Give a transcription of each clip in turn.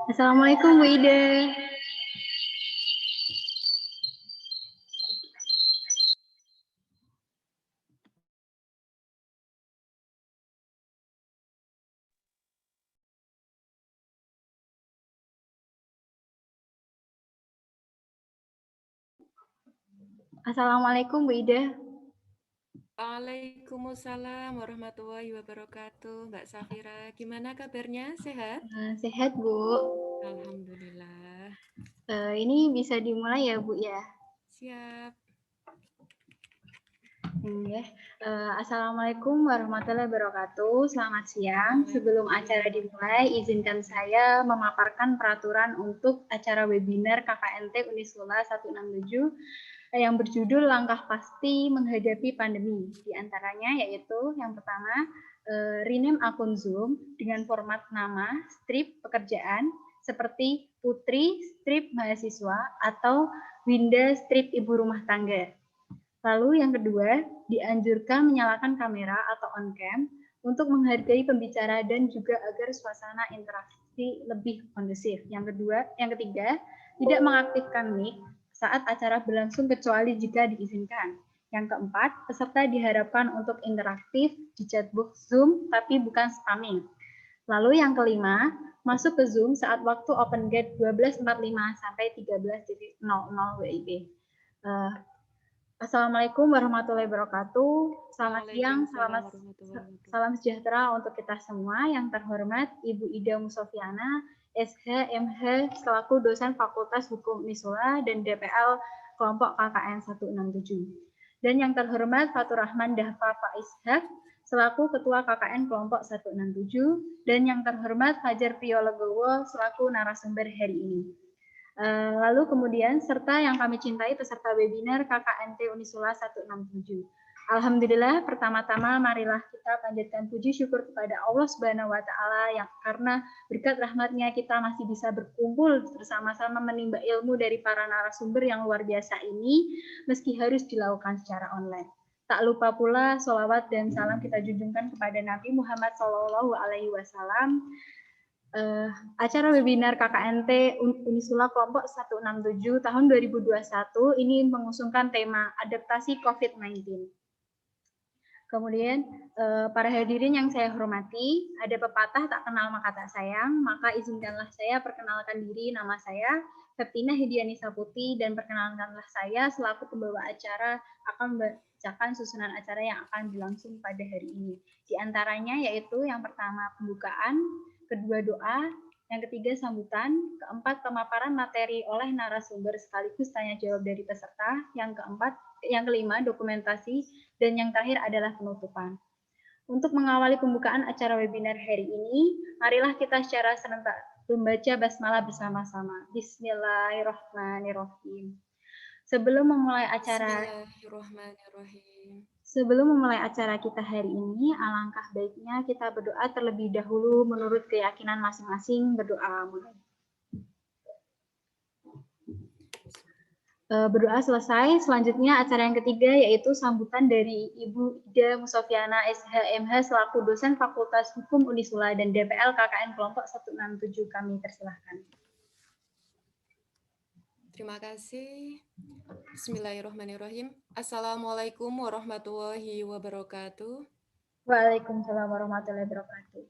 Assalamualaikum Bu Ida. Assalamualaikum Bu Ida. Waalaikumsalam warahmatullahi wabarakatuh. Mbak Safira, gimana kabarnya? Sehat? Sehat Bu. Alhamdulillah. Ini bisa dimulai ya Bu ya. Siap. Ya. Assalamualaikum warahmatullahi wabarakatuh. Selamat siang. Sebelum acara dimulai, izinkan saya memaparkan peraturan untuk acara webinar KKNT Unisula 167 yang berjudul Langkah Pasti Menghadapi Pandemi. Di antaranya yaitu yang pertama, rename akun Zoom dengan format nama, strip pekerjaan, seperti Putri strip mahasiswa atau Winda strip ibu rumah tangga. Lalu yang kedua, dianjurkan menyalakan kamera atau on cam untuk menghargai pembicara dan juga agar suasana interaksi lebih kondusif. Yang ketiga, tidak mengaktifkan mic saat acara berlangsung kecuali jika diizinkan. Yang keempat, peserta diharapkan untuk interaktif di chatbox Zoom tapi bukan spamming. Lalu yang kelima, masuk ke Zoom saat waktu open gate 12.45 sampai 13.00 WIB. Assalamualaikum warahmatullahi wabarakatuh. Selamat siang, salam sejahtera untuk kita semua. Yang terhormat Ibu Ida Musofiana, SH, MH, selaku dosen Fakultas Hukum Unisula dan DPL kelompok KKN 167. Dan yang terhormat Fatur Rahman Dahfa Faishak, selaku Ketua KKN kelompok 167. Dan yang terhormat Fajar Priyolegowo, selaku narasumber hari ini. Lalu kemudian serta yang kami cintai peserta webinar KKNT Unisula 167. Alhamdulillah, pertama-tama marilah kita panjatkan puji syukur kepada Allah Subhanahu wa taala yang karena berkat rahmat-Nya kita masih bisa berkumpul bersama-sama menimba ilmu dari para narasumber yang luar biasa ini meski harus dilakukan secara online. Tak lupa pula sholawat dan salam kita junjungkan kepada Nabi Muhammad SAW. Acara webinar KKNT Unisula kelompok 167 tahun 2021 ini mengusungkan tema adaptasi COVID-19. Kemudian para hadirin yang saya hormati, ada pepatah tak kenal maka tak sayang, maka izinkanlah saya perkenalkan diri, nama saya Septina Hidianisa Putri dan perkenalkanlah saya selaku pembawa acara akan membacakan susunan acara yang akan berlangsung pada hari ini. Di antaranya yaitu yang pertama pembukaan, kedua doa, yang ketiga sambutan, keempat pemaparan materi oleh narasumber sekaligus tanya jawab dari peserta, yang kelima dokumentasi, dan yang terakhir adalah penutupan. Untuk mengawali pembukaan acara webinar hari ini, marilah kita secara serentak membaca basmalah bersama-sama. Bismillahirrahmanirrahim. Sebelum memulai acara kita hari ini, alangkah baiknya kita berdoa terlebih dahulu menurut keyakinan masing-masing. Berdoa mulai. Berdoa selesai, selanjutnya acara yang ketiga yaitu sambutan dari Ibu Ida Musofiana SHMH selaku dosen Fakultas Hukum Unisula dan DPL KKN kelompok 167. Kami persilahkan. Terima kasih. Bismillahirrahmanirrahim. Assalamualaikum warahmatullahi wabarakatuh. Waalaikumsalam warahmatullahi wabarakatuh.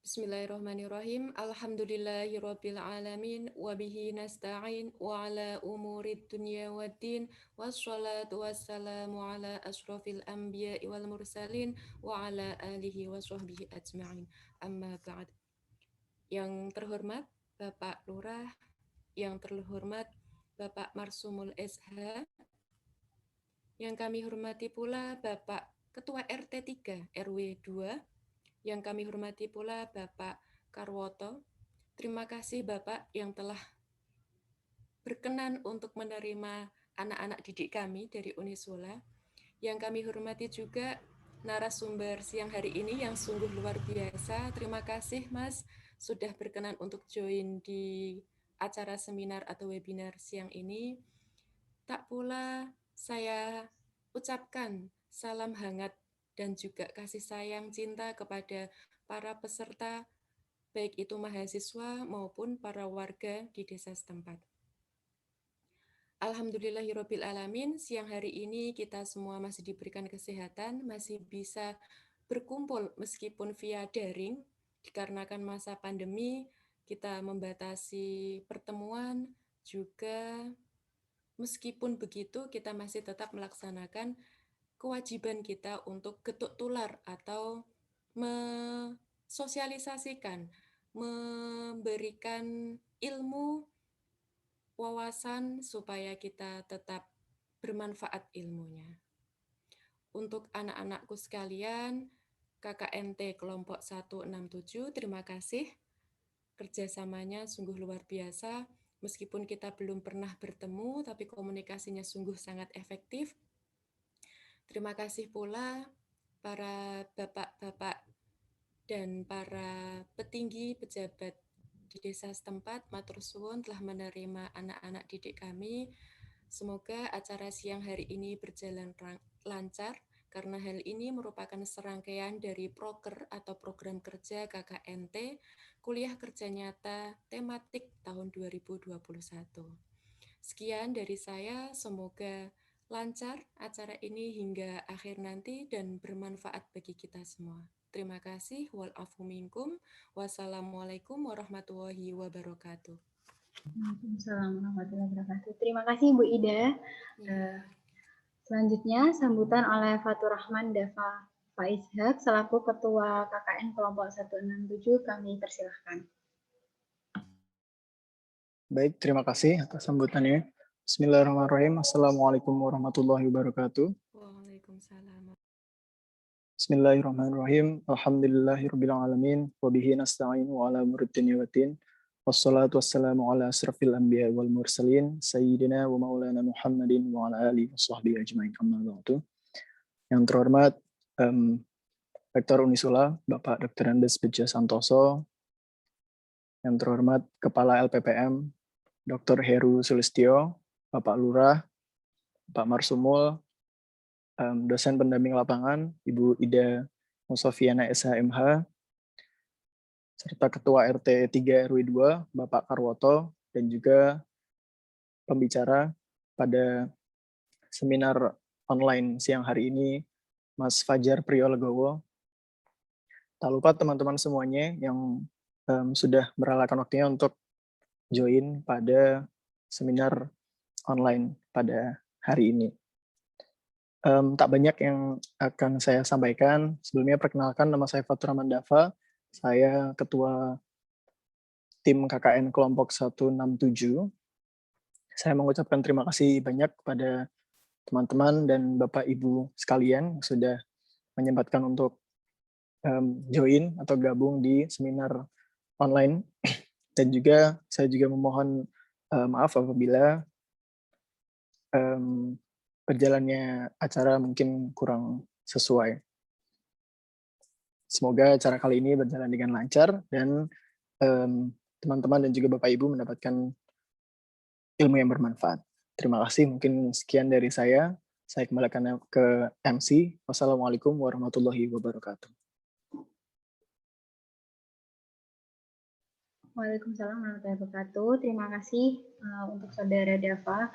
Bismillahirrahmanirrahim. Alhamdulillahirabbil alamin wa bihi nasta'in wa ala umurid dunya waddin wassalatu wassalamu ala asyrafil anbiya'i wal mursalin wa ala alihi wa sahbihi ajma'in. Amma ba'd. Yang terhormat Bapak Lurah, yang terhormat Bapak Marsumul SH, yang kami hormati pula Bapak Ketua RT 3 RW 2, yang kami hormati pula Bapak Karwoto. Terima kasih Bapak yang telah berkenan untuk menerima anak-anak didik kami dari Unisula. Yang kami hormati juga narasumber siang hari ini yang sungguh luar biasa. Terima kasih Mas sudah berkenan untuk join di acara seminar atau webinar siang ini. Tak pula saya ucapkan salam hangat dan juga kasih sayang cinta kepada para peserta, baik itu mahasiswa maupun para warga di desa setempat. Alhamdulillahirabbil alamin, siang hari ini kita semua masih diberikan kesehatan, masih bisa berkumpul meskipun via daring, dikarenakan masa pandemi kita membatasi pertemuan, juga meskipun begitu kita masih tetap melaksanakan kewajiban kita untuk getuk tular atau mensosialisasikan, memberikan ilmu, wawasan supaya kita tetap bermanfaat ilmunya. Untuk anak-anakku sekalian, KKNT kelompok 167, terima kasih. Kerjasamanya sungguh luar biasa. Meskipun kita belum pernah bertemu, tapi komunikasinya sungguh sangat efektif. Terima kasih pula para bapak-bapak dan para petinggi pejabat di desa setempat, matur suwun telah menerima anak-anak didik kami. Semoga acara siang hari ini berjalan lancar, karena hal ini merupakan serangkaian dari proker atau program kerja KKNT, Kuliah Kerja Nyata Tematik tahun 2021. Sekian dari saya, semoga lancar acara ini hingga akhir nanti dan bermanfaat bagi kita semua. Terima kasih. Wal-afu minkum. Wassalamualaikum warahmatullahi wabarakatuh. Waalaikumsalam warahmatullahi wabarakatuh. Terima kasih Bu Ida. Selanjutnya sambutan oleh Fatur Rahman Dava Faizhak selaku Ketua KKN Kelompok 167, kami persilahkan. Baik, terima kasih atas sambutannya. Bismillahirrahmanirrahim. Assalamualaikum warahmatullahi wabarakatuh. Waalaikumsalam. Bismillahirrahmanirrahim. Alhamdulillahirabbil alamin wa bihi nasta'in wa ala umuri dunya waddin. Wassalatu wassalamu ala asrafil anbiya wal mursalin sayyidina wa maulana Muhammadin wa ala alihi washabbihi ajmain. Amma ba'du. Yang terhormat Rektor Unisula Bapak Dr. Andes Beja Santoso, yang terhormat Kepala LPPM Dr. Heru Sulistyo, Bapak Lurah, Pak Marsumul, dosen pendamping lapangan, Ibu Ida Musofiana SHMH, serta Ketua RT 3 RW 2, Bapak Karwoto, dan juga pembicara pada seminar online siang hari ini, Mas Fajar Priyolegowo. Tak lupa teman-teman semuanya yang sudah merelakan waktunya untuk join pada seminar online pada hari ini. Tak banyak yang akan saya sampaikan. Sebelumnya perkenalkan, nama saya Fatur Rahman Dava. Saya Ketua Tim KKN Kelompok 167. Saya mengucapkan terima kasih banyak kepada teman-teman dan Bapak Ibu sekalian yang sudah menyempatkan untuk join atau gabung di seminar online. Dan juga saya juga memohon maaf apabila berjalannya acara mungkin kurang sesuai. Semoga acara kali ini berjalan dengan lancar dan teman-teman dan juga Bapak Ibu mendapatkan ilmu yang bermanfaat. Terima kasih, mungkin sekian dari saya. Saya kembalikan ke MC. Wassalamualaikum warahmatullahi wabarakatuh. Waalaikumsalam warahmatullahi wabarakatuh. Terima kasih untuk Saudara Dava.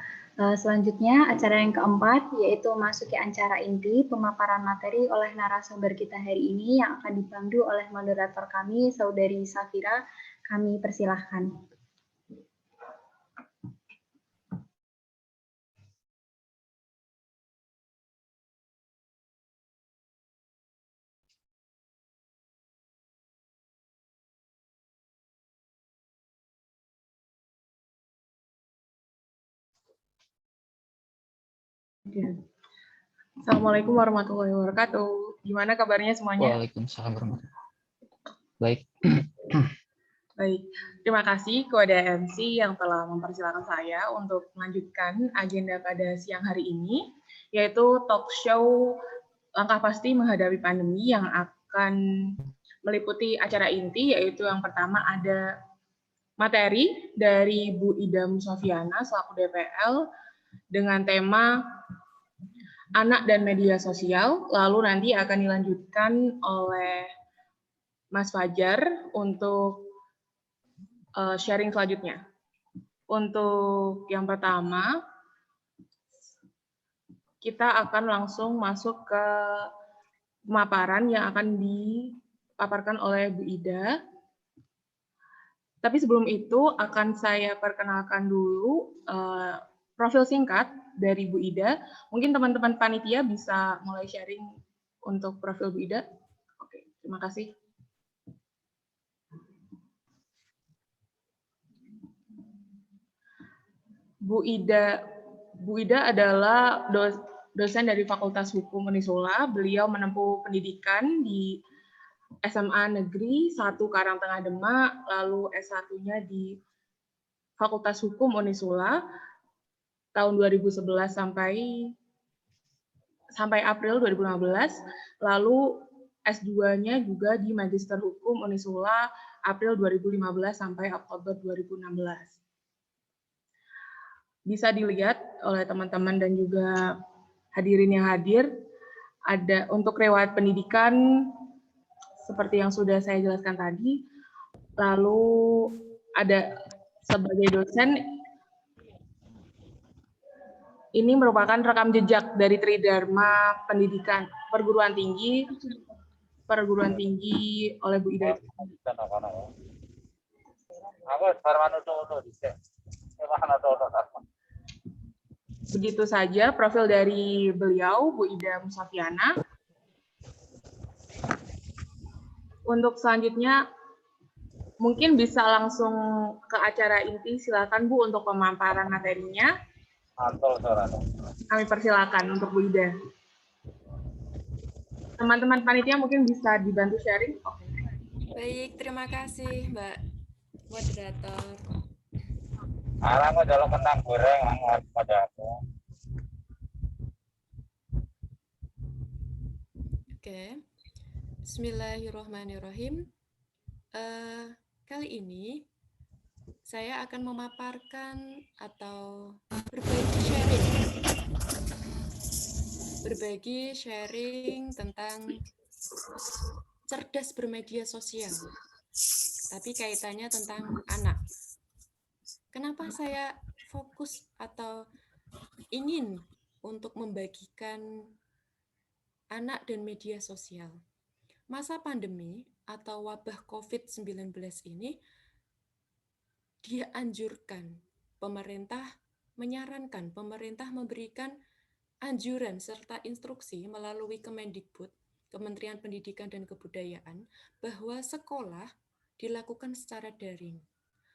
Selanjutnya acara yang keempat yaitu masuki acara inti pemaparan materi oleh narasumber kita hari ini yang akan dipandu oleh moderator kami, Saudari Safira. Kami persilahkan. Assalamualaikum warahmatullahi wabarakatuh. Gimana kabarnya semuanya? Waalaikumsalam warahmatullahi wabarakatuh. Baik. Baik, terima kasih kepada MC yang telah mempersilakan saya untuk melanjutkan agenda pada siang hari ini, yaitu talk show Langkah Pasti Menghadapi Pandemi yang akan meliputi acara inti, yaitu yang pertama ada materi dari Bu Ida Musofiana selaku DPL dengan tema Anak dan Media Sosial, lalu nanti akan dilanjutkan oleh Mas Fajar untuk sharing selanjutnya. Untuk yang pertama, kita akan langsung masuk ke pemaparan yang akan dipaparkan oleh Bu Ida. Tapi sebelum itu akan saya perkenalkan dulu profil singkat dari Bu Ida. Mungkin teman-teman panitia bisa mulai sharing untuk profil Bu Ida. Oke, terima kasih. Bu Ida adalah dosen dari Fakultas Hukum Unisula. Beliau menempuh pendidikan di SMA Negeri 1 Karangtengah Demak, lalu S1-nya di Fakultas Hukum Unisula tahun 2011 sampai April 2015, lalu S2-nya juga di Magister Hukum Unisula April 2015 sampai Oktober 2016. Bisa dilihat oleh teman-teman dan juga hadirin yang hadir, ada untuk riwayat pendidikan seperti yang sudah saya jelaskan tadi, lalu ada sebagai dosen, ini merupakan rekam jejak dari Tridharma Pendidikan Perguruan Tinggi oleh Bu Ida. Begitu saja profil dari beliau, Bu Ida Musafiana. Untuk selanjutnya, mungkin bisa langsung ke acara inti. Silakan Bu untuk pemaparan materinya. Kami persilakan untuk Bu Ida. Teman-teman panitia mungkin bisa dibantu sharing. Oke. Baik, terima kasih Mbak Moderator. Alang jalur kentang goreng pada aku. Oke, Bismillahirrahmanirrahim. Kali ini saya akan memaparkan atau berbagi sharing tentang cerdas bermedia sosial, tapi kaitannya tentang anak. Kenapa saya fokus atau ingin untuk membagikan anak dan media sosial? Masa pandemi atau wabah COVID-19 ini dianjurkan, pemerintah menyarankan, pemerintah memberikan anjuran serta instruksi melalui Kemendikbud, Kementerian Pendidikan dan Kebudayaan, bahwa sekolah dilakukan secara daring.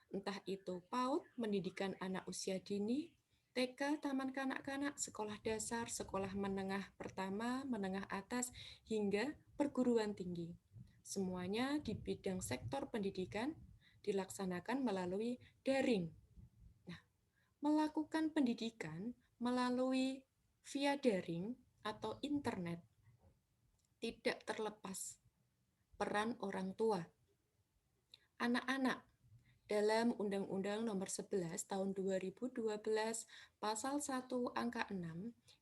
Entah itu PAUD, pendidikan anak usia dini, TK, taman kanak-kanak, sekolah dasar, sekolah menengah pertama, menengah atas, hingga perguruan tinggi. Semuanya di bidang sektor pendidikan dilaksanakan melalui daring. Nah, melakukan pendidikan melalui via daring atau internet tidak terlepas peran orang tua. Anak-anak dalam Undang-Undang Nomor 11 Tahun 2012 Pasal 1 Angka 6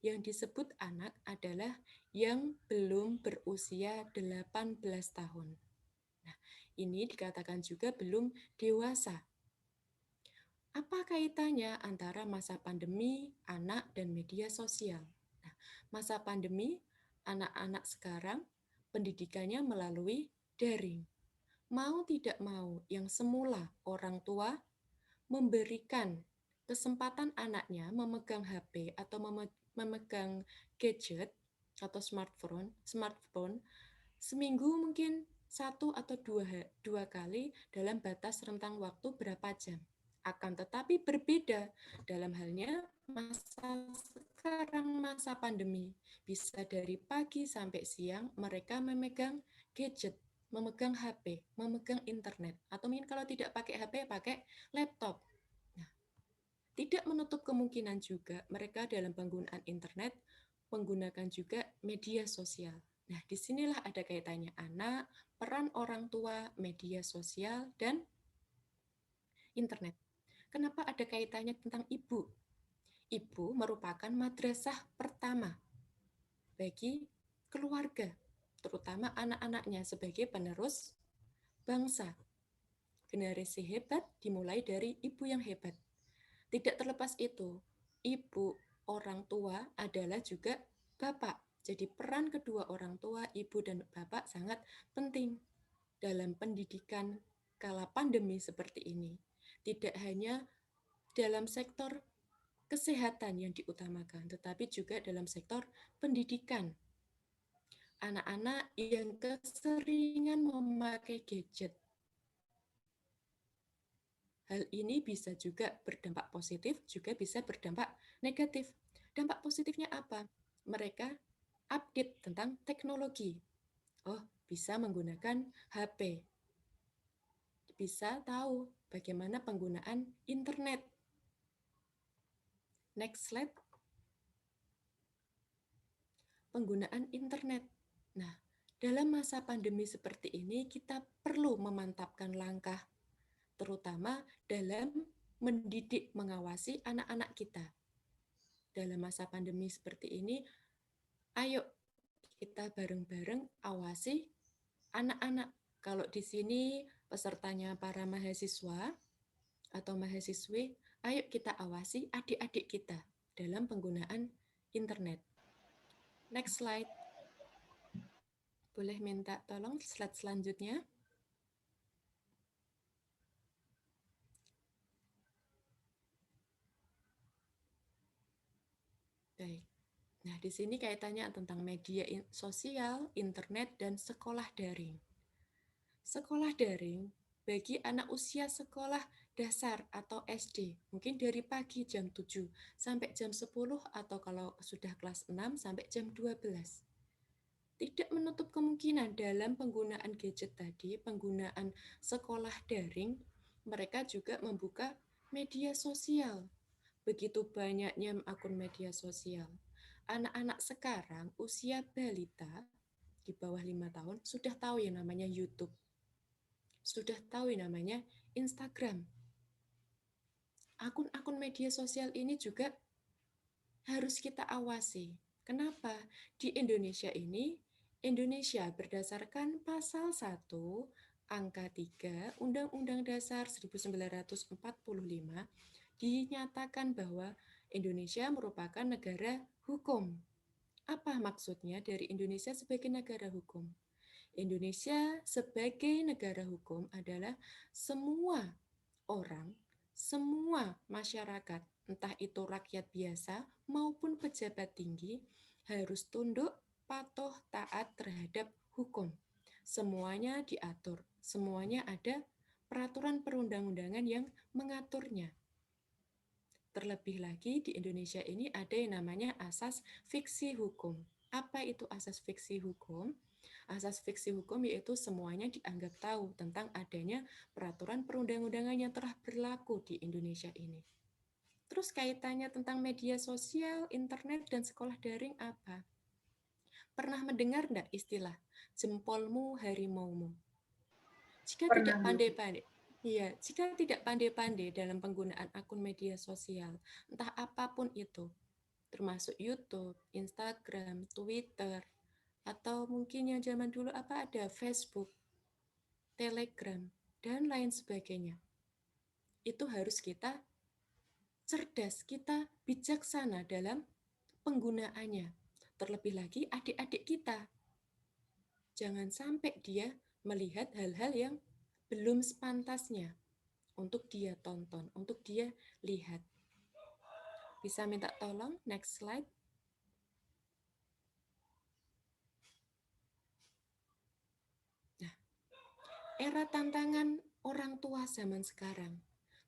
yang disebut anak adalah yang belum berusia 18 tahun. Nah, ini dikatakan juga belum dewasa. Apa kaitannya antara masa pandemi, anak, dan media sosial? Nah, masa pandemi, anak-anak sekarang pendidikannya melalui daring. Mau tidak mau, yang semula orang tua memberikan kesempatan anaknya memegang HP atau memegang gadget atau smartphone seminggu mungkin 1 atau 2 kali dalam batas rentang waktu berapa jam. Akan tetapi berbeda dalam halnya masa sekarang, masa pandemi. Bisa dari pagi sampai siang mereka memegang gadget, memegang HP, memegang internet, atau mungkin kalau tidak pakai HP, pakai laptop. Nah, tidak menutup kemungkinan juga mereka dalam penggunaan internet menggunakan juga media sosial. Nah, disinilah ada kaitannya anak, peran orang tua, media sosial, dan internet. Kenapa ada kaitannya tentang ibu? Ibu merupakan madrasah pertama bagi keluarga, terutama anak-anaknya sebagai penerus bangsa. Generasi hebat dimulai dari ibu yang hebat. Tidak terlepas itu, ibu, orang tua adalah juga bapak. Jadi peran kedua orang tua, ibu dan bapak sangat penting dalam pendidikan kala pandemi seperti ini. Tidak hanya dalam sektor kesehatan yang diutamakan, tetapi juga dalam sektor pendidikan. Anak-anak yang keseringan memakai gadget. Hal ini bisa juga berdampak positif, juga bisa berdampak negatif. Dampak positifnya apa? Mereka update tentang teknologi. Oh, bisa menggunakan HP. Bisa tahu bagaimana penggunaan internet. Next slide. Penggunaan internet. Nah, dalam masa pandemi seperti ini, kita perlu memantapkan langkah, terutama dalam mendidik, mengawasi anak-anak kita. Dalam masa pandemi seperti ini, ayo kita bareng-bareng awasi anak-anak. Kalau di sini pesertanya para mahasiswa atau mahasiswi, ayo kita awasi adik-adik kita dalam penggunaan internet. Next slide. Boleh minta tolong slide selanjutnya. Baik. Nah, di sini kaitannya tentang media sosial, internet, dan sekolah daring. Sekolah daring bagi anak usia sekolah dasar atau SD, mungkin dari pagi jam 7 sampai jam 10 atau kalau sudah kelas 6 sampai jam 12. Tidak menutup kemungkinan dalam penggunaan gadget tadi, penggunaan sekolah daring, mereka juga membuka media sosial. Begitu banyaknya akun media sosial. Anak-anak sekarang usia balita di bawah 5 tahun sudah tahu yang namanya YouTube. Sudah tahu yang namanya Instagram. Akun-akun media sosial ini juga harus kita awasi. Kenapa? Di Indonesia ini, Indonesia berdasarkan pasal 1 angka 3 Undang-Undang Dasar 1945 dinyatakan bahwa Indonesia merupakan negara hukum. Apa maksudnya dari Indonesia sebagai negara hukum? Indonesia sebagai negara hukum adalah semua orang, semua masyarakat, entah itu rakyat biasa maupun pejabat tinggi, harus tunduk, patuh, taat terhadap hukum. Semuanya diatur, semuanya ada peraturan perundang-undangan yang mengaturnya. Terlebih lagi di Indonesia ini ada yang namanya asas fiksi hukum. Apa itu asas fiksi hukum? Asas fiksi hukum yaitu semuanya dianggap tahu tentang adanya peraturan perundang-undangan yang telah berlaku di Indonesia ini. Terus kaitannya tentang media sosial, internet, dan sekolah daring apa? Pernah mendengar enggak istilah jempolmu harimaumu? Jika tidak pandai-pandai, jika tidak pandai-pandai dalam penggunaan akun media sosial, entah apapun itu, termasuk YouTube, Instagram, Twitter, atau mungkin yang zaman dulu apa ada Facebook, Telegram, dan lain sebagainya. Itu harus kita cerdas, kita bijaksana dalam penggunaannya. Terlebih lagi adik-adik kita. Jangan sampai dia melihat hal-hal yang belum sepantasnya untuk dia tonton, untuk dia lihat. Bisa minta tolong, next slide. Nah, era tantangan orang tua zaman sekarang.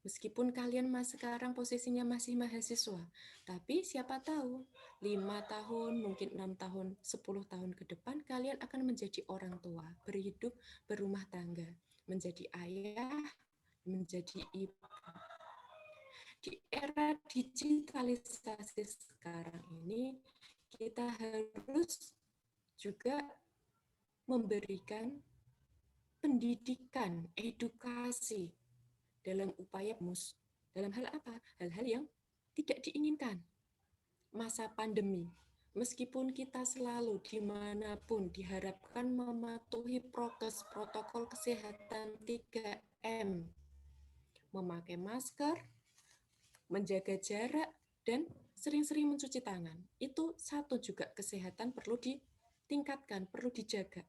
Meskipun kalian sekarang posisinya masih mahasiswa, tapi siapa tahu 5 tahun, mungkin 6 tahun, 10 tahun ke depan kalian akan menjadi orang tua, berhidup berumah tangga, menjadi ayah, menjadi ibu. Di era digitalisasi sekarang ini, kita harus juga memberikan pendidikan, edukasi dalam upaya dalam hal apa? Hal-hal yang tidak diinginkan. Masa pandemi, Meskipun kita selalu dimanapun diharapkan mematuhi prokes protokol kesehatan 3M, memakai masker, menjaga jarak, dan sering-sering mencuci tangan. Itu satu juga kesehatan perlu ditingkatkan, perlu dijaga.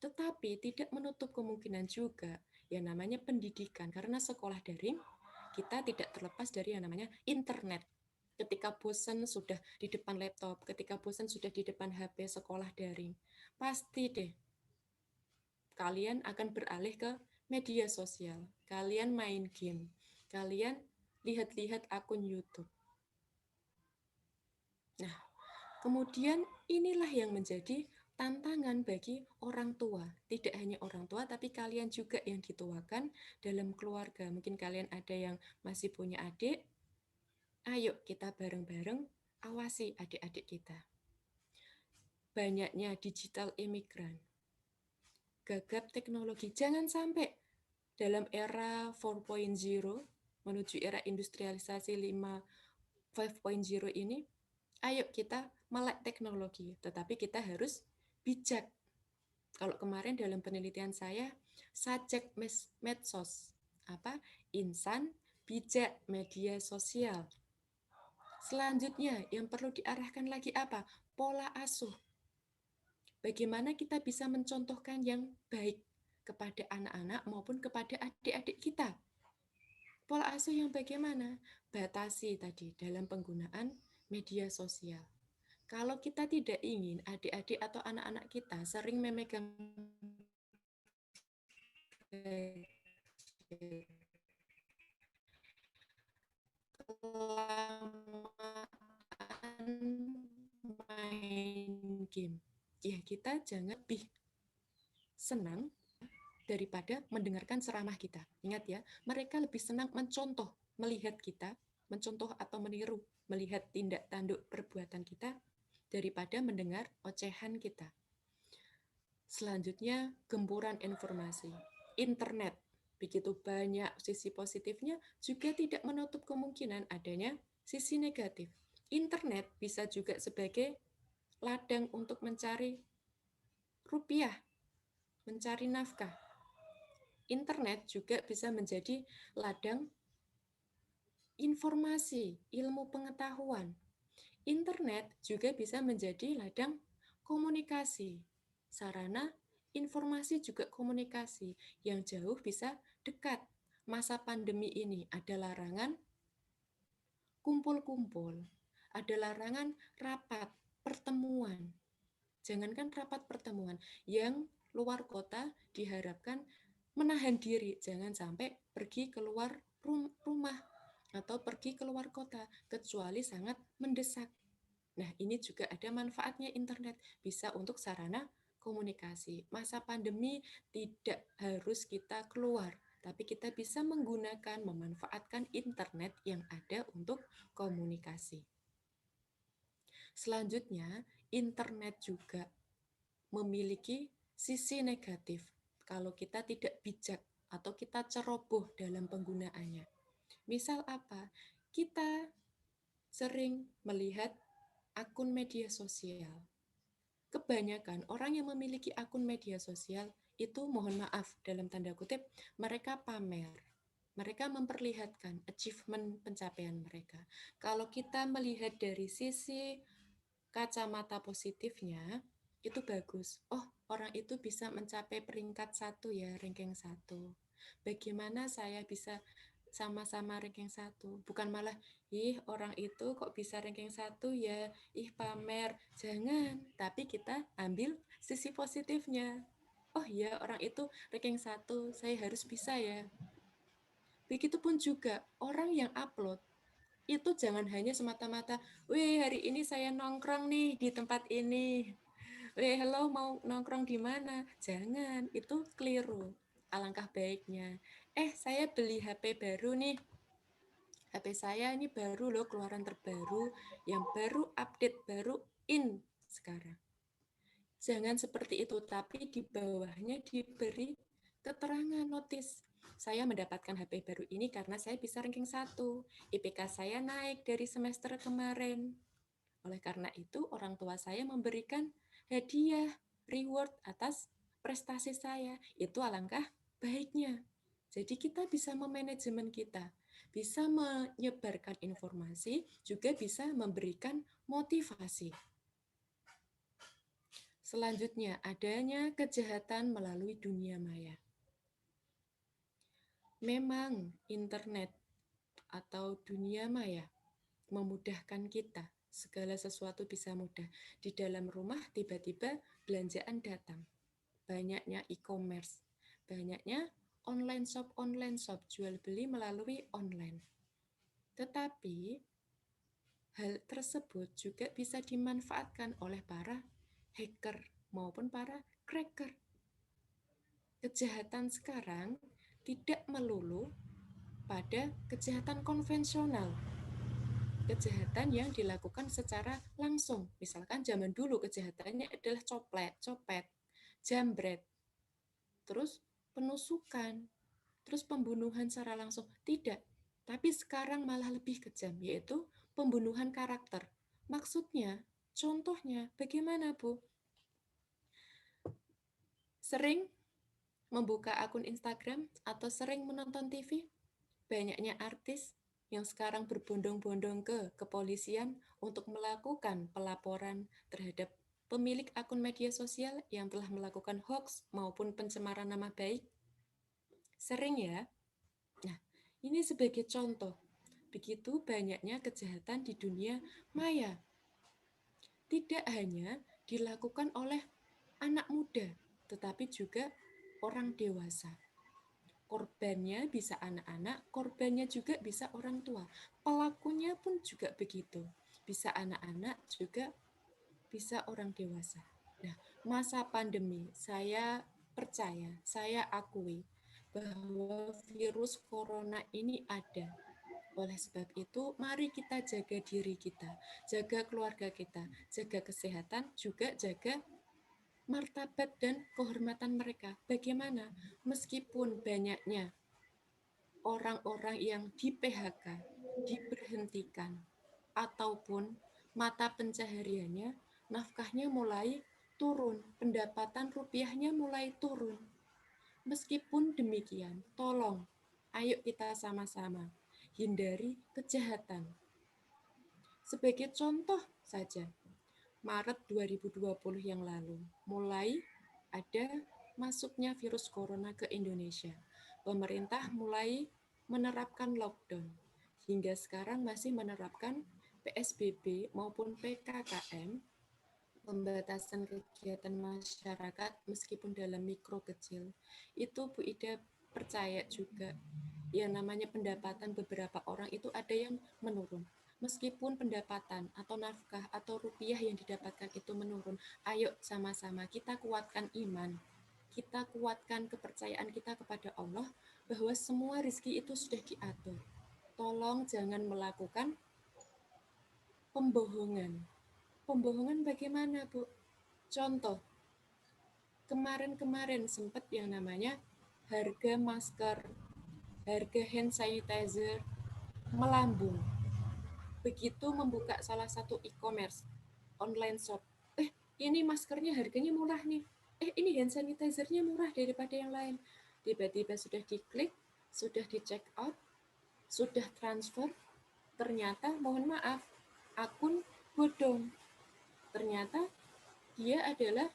Tetapi tidak menutup kemungkinan juga yang namanya pendidikan, karena sekolah daring kita tidak terlepas dari yang namanya internet. Ketika bosan sudah di depan laptop, ketika bosan sudah di depan HP sekolah daring, pasti deh kalian akan beralih ke media sosial, kalian main game, kalian lihat-lihat akun YouTube. Nah, kemudian inilah yang menjadi tantangan bagi orang tua. Tidak hanya orang tua, tapi kalian juga yang dituakan dalam keluarga. Mungkin kalian ada yang masih punya adik, ayo kita bareng-bareng awasi adik-adik kita. Banyaknya digital imigran, gagap teknologi. Jangan sampai dalam era 4.0 menuju era industrialisasi 5.0 ini, ayo kita melek teknologi, tetapi kita harus bijak. Kalau kemarin dalam penelitian saya, sajak medsos, insan bijak media sosial. Selanjutnya yang perlu diarahkan lagi apa? Pola asuh. Bagaimana kita bisa mencontohkan yang baik kepada anak-anak maupun kepada adik-adik kita. Pola asuh yang bagaimana? Batasi tadi dalam penggunaan media sosial. Kalau kita tidak ingin adik-adik atau anak-anak kita sering memegang main game, ya kita jangan lebih senang daripada mendengarkan ceramah kita. Ingat ya, mereka lebih senang mencontoh, melihat kita, mencontoh atau meniru, melihat tindak tanduk perbuatan kita, daripada mendengar ocehan kita. Selanjutnya, gempuran informasi. Internet, begitu banyak sisi positifnya, juga tidak menutup kemungkinan adanya sisi negatif. Internet bisa juga sebagai ladang untuk mencari rupiah, mencari nafkah. Internet juga bisa menjadi ladang informasi, ilmu pengetahuan. Internet juga bisa menjadi ladang komunikasi. Sarana informasi juga komunikasi yang jauh bisa dekat. Masa pandemi ini ada larangan kumpul-kumpul, ada larangan rapat, pertemuan. Jangankan rapat pertemuan, yang luar kota diharapkan menahan diri, jangan sampai pergi keluar rumah atau pergi keluar kota, kecuali sangat mendesak. Nah, ini juga ada manfaatnya internet, bisa untuk sarana komunikasi. Masa pandemi tidak harus kita keluar, tapi kita bisa menggunakan, memanfaatkan internet yang ada untuk komunikasi. Selanjutnya, internet juga memiliki sisi negatif kalau kita tidak bijak atau kita ceroboh dalam penggunaannya. Misal apa? Kita sering melihat akun media sosial. Kebanyakan orang yang memiliki akun media sosial itu, mohon maaf dalam tanda kutip, mereka pamer. Mereka memperlihatkan achievement pencapaian mereka. Kalau kita melihat dari sisi kacamata positifnya, itu bagus. Oh, orang itu bisa mencapai peringkat 1 ya, ranking 1. Bagaimana saya bisa sama-sama ranking 1? Bukan malah, orang itu kok bisa ranking 1 ya, pamer. Jangan, tapi kita ambil sisi positifnya. Oh ya, orang itu ranking 1, saya harus bisa ya. Begitupun juga orang yang upload, itu jangan hanya semata-mata, hari ini saya nongkrong nih di tempat ini. Hello, mau nongkrong di mana? Jangan, itu keliru. Alangkah baiknya, saya beli HP baru nih. HP saya ini baru loh, keluaran terbaru, yang baru update, baru in sekarang. Jangan seperti itu, tapi di bawahnya diberi keterangan notis. Saya mendapatkan HP baru ini karena saya bisa ranking 1. IPK saya naik dari semester kemarin. Oleh karena itu, orang tua saya memberikan hadiah, reward atas prestasi saya. Itu alangkah baiknya. Jadi kita bisa memanajemen kita, bisa menyebarkan informasi, juga bisa memberikan motivasi. Selanjutnya, adanya kejahatan melalui dunia maya. Memang internet atau dunia maya memudahkan kita. Segala sesuatu bisa mudah. Di dalam rumah tiba-tiba belanjaan datang. Banyaknya e-commerce, banyaknya online shop, jual beli melalui online. Tetapi hal tersebut juga bisa dimanfaatkan oleh para hacker maupun para cracker. Kejahatan sekarang tidak melulu pada kejahatan konvensional. Kejahatan yang dilakukan secara langsung. Misalkan zaman dulu kejahatannya adalah copet, jambret, terus penusukan, terus pembunuhan secara langsung. Tidak, tapi sekarang malah lebih kejam, yaitu pembunuhan karakter. Maksudnya, contohnya bagaimana, Bu? Sering membuka akun Instagram atau sering menonton TV? Banyaknya artis yang sekarang berbondong-bondong ke kepolisian untuk melakukan pelaporan terhadap pemilik akun media sosial yang telah melakukan hoax maupun pencemaran nama baik. Sering ya? Nah, ini sebagai contoh. Begitu banyaknya kejahatan di dunia maya. Tidak hanya dilakukan oleh anak muda, tetapi juga orang dewasa. Korbannya bisa anak-anak, korbannya juga bisa orang tua. Pelakunya pun juga begitu. Bisa anak-anak, juga bisa orang dewasa. Nah, masa pandemi, saya percaya, saya akui bahwa virus corona ini ada. Oleh sebab itu, mari kita jaga diri kita, jaga keluarga kita, jaga kesehatan, juga jaga martabat dan kehormatan mereka. Bagaimana? Meskipun banyaknya orang-orang yang di PHK, diberhentikan, ataupun mata pencahariannya, nafkahnya mulai turun, pendapatan rupiahnya mulai turun. Meskipun demikian, tolong, ayo kita sama-sama hindari kejahatan. Sebagai contoh saja, Maret 2020 yang lalu, mulai ada masuknya virus corona ke Indonesia. Pemerintah mulai menerapkan lockdown. Hingga sekarang masih menerapkan PSBB maupun PKKM, pembatasan kegiatan masyarakat meskipun dalam mikro kecil. Itu Bu Ida percaya juga, yang namanya pendapatan beberapa orang itu ada yang menurun. Meskipun pendapatan atau nafkah atau rupiah yang didapatkan itu menurun, ayo sama-sama kita kuatkan iman, kita kuatkan kepercayaan kita kepada Allah bahwa semua rezeki itu sudah diatur. Tolong jangan melakukan pembohongan. Pembohongan bagaimana, Bu? Contoh, kemarin-kemarin sempat yang namanya harga masker, harga hand sanitizer melambung. Begitu membuka salah satu e-commerce, online shop, ini maskernya harganya murah nih, ini hand sanitizer-nya murah daripada yang lain. Tiba-tiba sudah diklik, sudah di check out, sudah transfer, ternyata mohon maaf, akun bodong. Ternyata dia adalah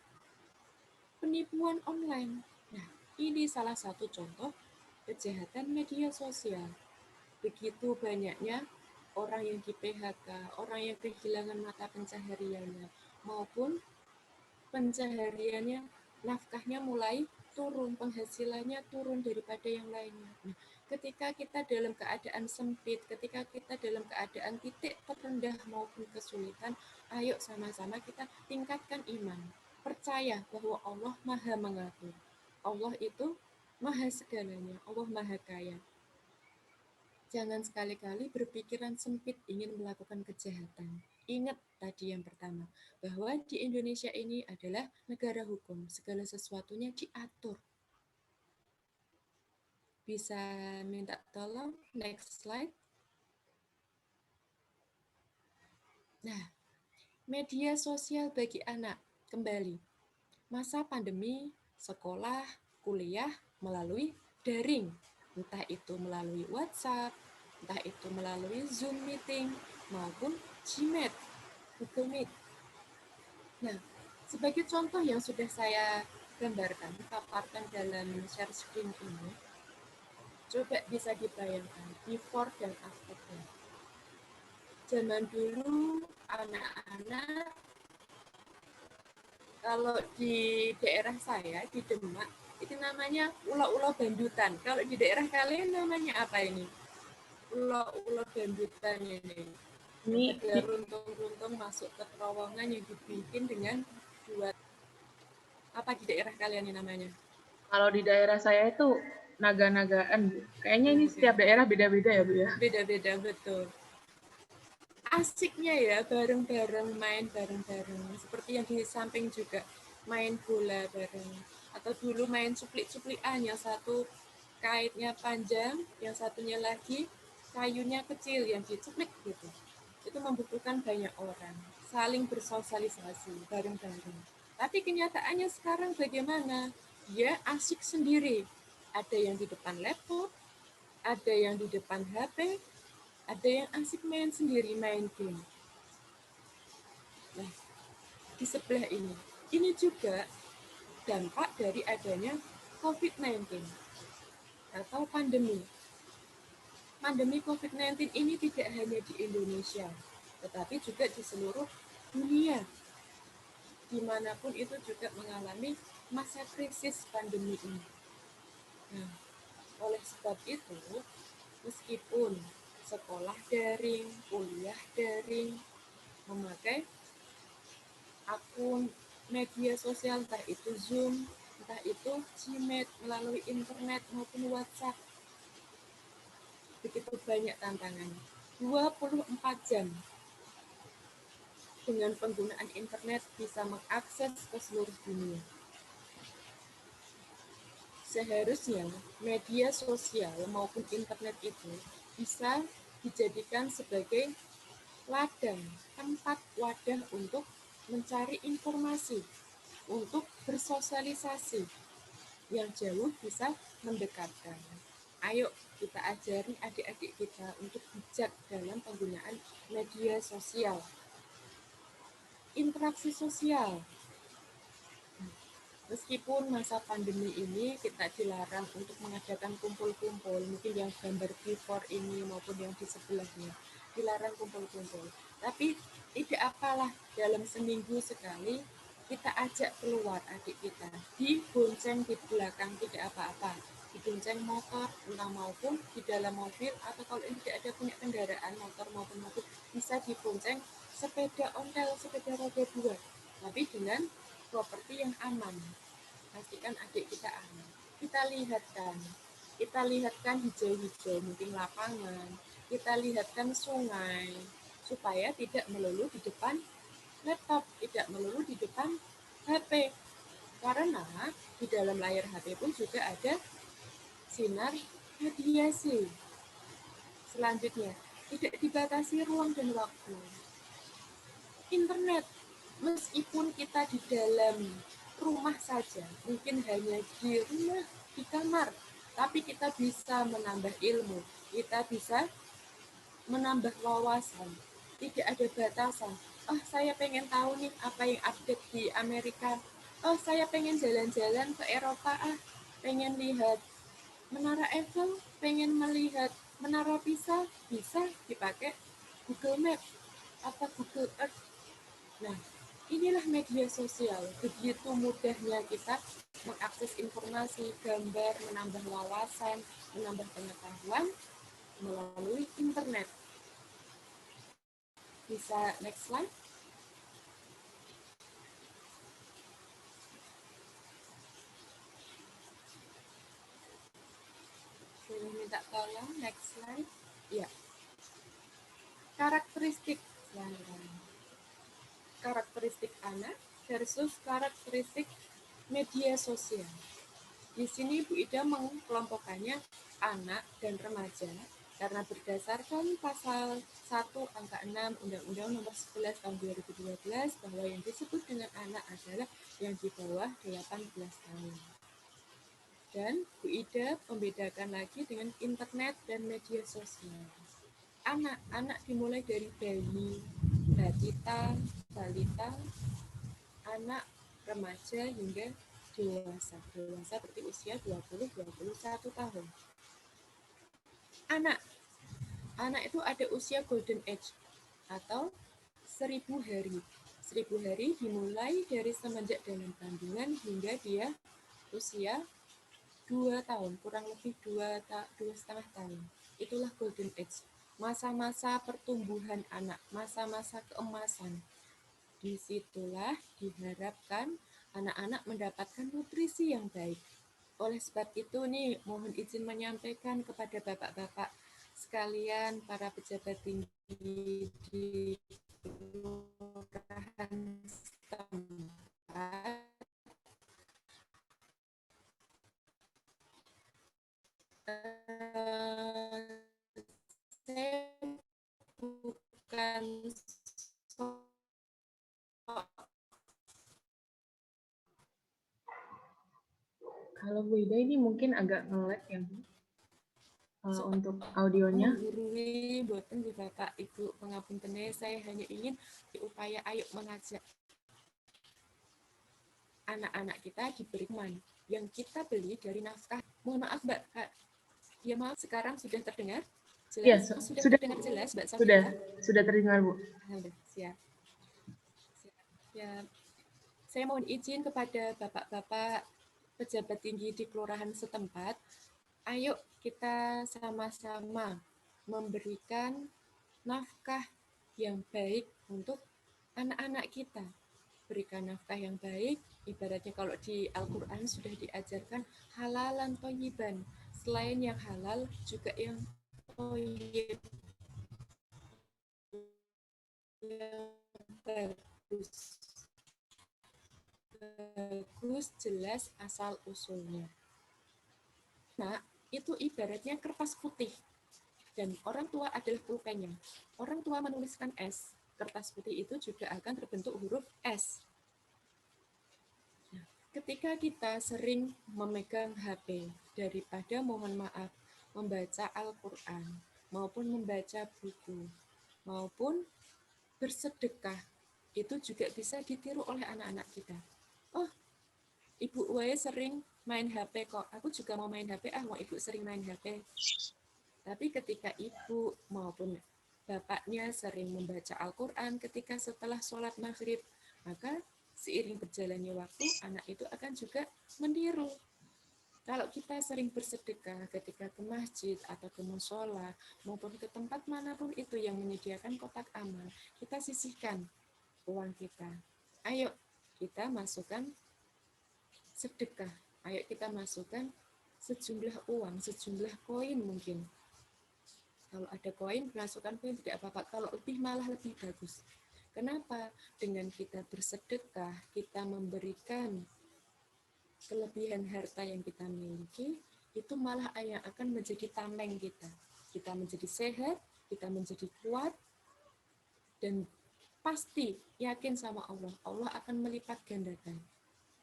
penipuan online. Nah, ini salah satu contoh kejahatan media sosial. Begitu banyaknya orang yang di PHK, orang yang kehilangan mata pencahariannya, maupun pencahariannya, nafkahnya mulai turun, penghasilannya turun daripada yang lainnya. Nah, ketika kita dalam keadaan sempit, ketika kita dalam keadaan titik terendah maupun kesulitan, ayo sama-sama kita tingkatkan iman. Percaya bahwa Allah Maha mengatur. Allah itu Maha segalanya, Allah Maha kaya. Jangan sekali-kali berpikiran sempit ingin melakukan kejahatan. Ingat tadi yang pertama, bahwa di Indonesia ini adalah negara hukum, segala sesuatunya diatur. Bisa minta tolong, next slide. Nah, Media sosial bagi anak kembali. Masa pandemi, sekolah, kuliah melalui daring. Entah itu melalui WhatsApp, entah itu melalui Zoom meeting, maupun Gmeet, Google Meet. Nah, sebagai contoh yang sudah saya gambarkan, paparkan dalam share screen ini, coba bisa dibayangkan before dan after. Zaman dulu anak-anak, kalau di daerah saya, di Demak, itu namanya ulo-ulo bandutan. Kalau di daerah kalian namanya apa ini? Ulo-ulo bandutan ini. Ini Ada runtung-runtung masuk ke terowongan yang dibikin dengan buat apa di daerah kalian ini namanya? kalau di daerah saya itu naga-nagaan, Bu. Kayaknya ini setiap daerah beda-beda ya, Bu ya. Beda-beda, betul. Asiknya ya, bareng-bareng, main bareng-bareng. Seperti yang di samping juga, main bola bareng. Atau dulu main suplik-suplikan, yang satu kaitnya panjang, yang satunya lagi kayunya kecil, yang dicuplik gitu. Itu membutuhkan banyak orang, saling bersosialisasi bareng-bareng. Tapi kenyataannya sekarang bagaimana? Dia asik sendiri. Ada yang di depan laptop, ada yang di depan HP, ada yang asik main sendiri, main game. Nah, di sebelah ini juga dampak dari adanya COVID-19 atau pandemi. Pandemi COVID-19 ini tidak hanya di Indonesia, tetapi juga di seluruh dunia. Dimanapun itu juga mengalami masa krisis pandemi ini. Nah, oleh sebab itu, meskipun sekolah daring, kuliah daring, memakai akun media sosial, entah itu Zoom, entah itu Gmeet, melalui internet maupun WhatsApp, begitu banyak tantangannya. 24 jam dengan penggunaan internet bisa mengakses ke seluruh dunia. Seharusnya media sosial maupun internet itu bisa dijadikan sebagai ladang, tempat wadah untuk mencari informasi, untuk bersosialisasi yang jauh bisa mendekatkan. Ayo kita ajari adik-adik kita untuk bijak dalam penggunaan media sosial. Interaksi sosial. Meskipun masa pandemi ini kita dilarang untuk mengadakan kumpul-kumpul, mungkin yang gambar before ini maupun yang di sebelahnya, dilarang kumpul-kumpul. Tapi tidak apalah, dalam seminggu sekali kita ajak keluar adik kita, dibonceng di belakang, tidak apa-apa, dibonceng motor, entah maupun di dalam mobil, atau kalau tidak ada punya kendaraan motor maupun mobil, bisa dibonceng sepeda ontel, sepeda roda 2, tapi dengan properti yang aman. Pastikan adik kita aman. Kita lihatkan hijau-hijau, mungkin lapangan, kita lihatkan sungai, supaya tidak melulu di depan laptop, tidak melulu di depan HP. Karena di dalam layar HP pun juga ada sinar radiasi. Selanjutnya, tidak dibatasi ruang dan waktu. Internet, meskipun kita di dalam rumah saja, mungkin hanya di rumah, di kamar, tapi kita bisa menambah ilmu, kita bisa menambah wawasan, tidak ada batasan. Oh, saya pengen tahu nih apa yang update di Amerika. Oh, saya pengen jalan-jalan ke Eropa, pengen lihat Menara Eiffel, pengen melihat Menara Pisa, bisa dipakai Google Map atau Google Earth. Nah, inilah media sosial. Begitu mudahnya kita mengakses informasi, gambar, menambah wawasan, menambah pengetahuan melalui internet. Bisa next slide? Saya minta tolong next slide. Ya. Karakteristik anak versus karakteristik media sosial. Di sini Bu Ida mengelompokkannya anak dan remaja Karena berdasarkan pasal 1 angka 6 Undang-Undang Nomor 11 Tahun 2012 bahwa yang disebut dengan anak adalah yang di bawah 18 tahun. Dan Bu Ida membedakan lagi dengan internet dan media sosial. Anak dimulai dari bayi, balita, anak, remaja hingga dewasa. Dewasa berarti usia 20-21 tahun. Anak itu ada usia golden age atau 1000 hari. 1000 hari dimulai dari semenjak dalam kandungan hingga dia usia 2 tahun, kurang lebih 2,5 tahun. Itulah golden age. Masa-masa pertumbuhan anak, masa-masa keemasan. Disitulah diharapkan anak-anak mendapatkan nutrisi yang baik. Oleh sebab itu nih, mohon izin menyampaikan kepada bapak-bapak sekalian, para pejabat tinggi di kelurahan setempat, saya bukan Kalau Bu Ida ini mungkin agak nge-lag ya Bu, untuk audionya. menggurui boten di Bapak Ibu pengapunten, saya hanya ingin diupaya ayo mengajak anak-anak kita diberi teman yang kita beli dari naskah. Mohon maaf Mbak, ya maaf sekarang sudah terdengar jelas? Ya, sudah terdengar jelas Mbak Sudah Sofia? terdengar Bu. Siap. Ya, saya mohon izin kepada bapak-bapak pejabat tinggi di kelurahan setempat, ayo kita sama-sama memberikan nafkah yang baik untuk anak-anak kita. Berikan nafkah yang baik, ibaratnya kalau di Al-Quran sudah diajarkan halalan thayyiban. Selain yang halal, juga yang thayyib. Yang bagus, jelas asal-usulnya. Nah, itu ibaratnya kertas putih. Dan orang tua adalah pulpennya. Orang tua menuliskan S, kertas putih itu juga akan terbentuk huruf S. Nah, ketika kita sering memegang HP, daripada mohon maaf, membaca Al-Quran, maupun membaca buku, maupun bersedekah, itu juga bisa ditiru oleh anak-anak kita. Oh, Ibu Wae sering main HP kok, aku juga mau main HP, mau Ibu sering main HP. Tapi ketika ibu maupun bapaknya sering membaca Al-Quran ketika setelah sholat maghrib, maka seiring berjalannya waktu, anak itu akan juga meniru. Kalau kita sering bersedekah ketika ke masjid atau ke mushola, maupun ke tempat manapun itu yang menyediakan kotak amal, kita sisihkan uang kita. Ayo kita masukkan sedekah, ayo kita masukkan sejumlah uang, sejumlah koin mungkin. Kalau ada koin, masukkan koin tidak apa-apa. Kalau lebih malah lebih bagus. Kenapa? Dengan kita bersedekah, kita memberikan kelebihan harta yang kita miliki, itu malah yang akan menjadi tameng kita. Kita menjadi sehat, kita menjadi kuat, dan pasti yakin sama Allah. Allah akan melipat gandakan.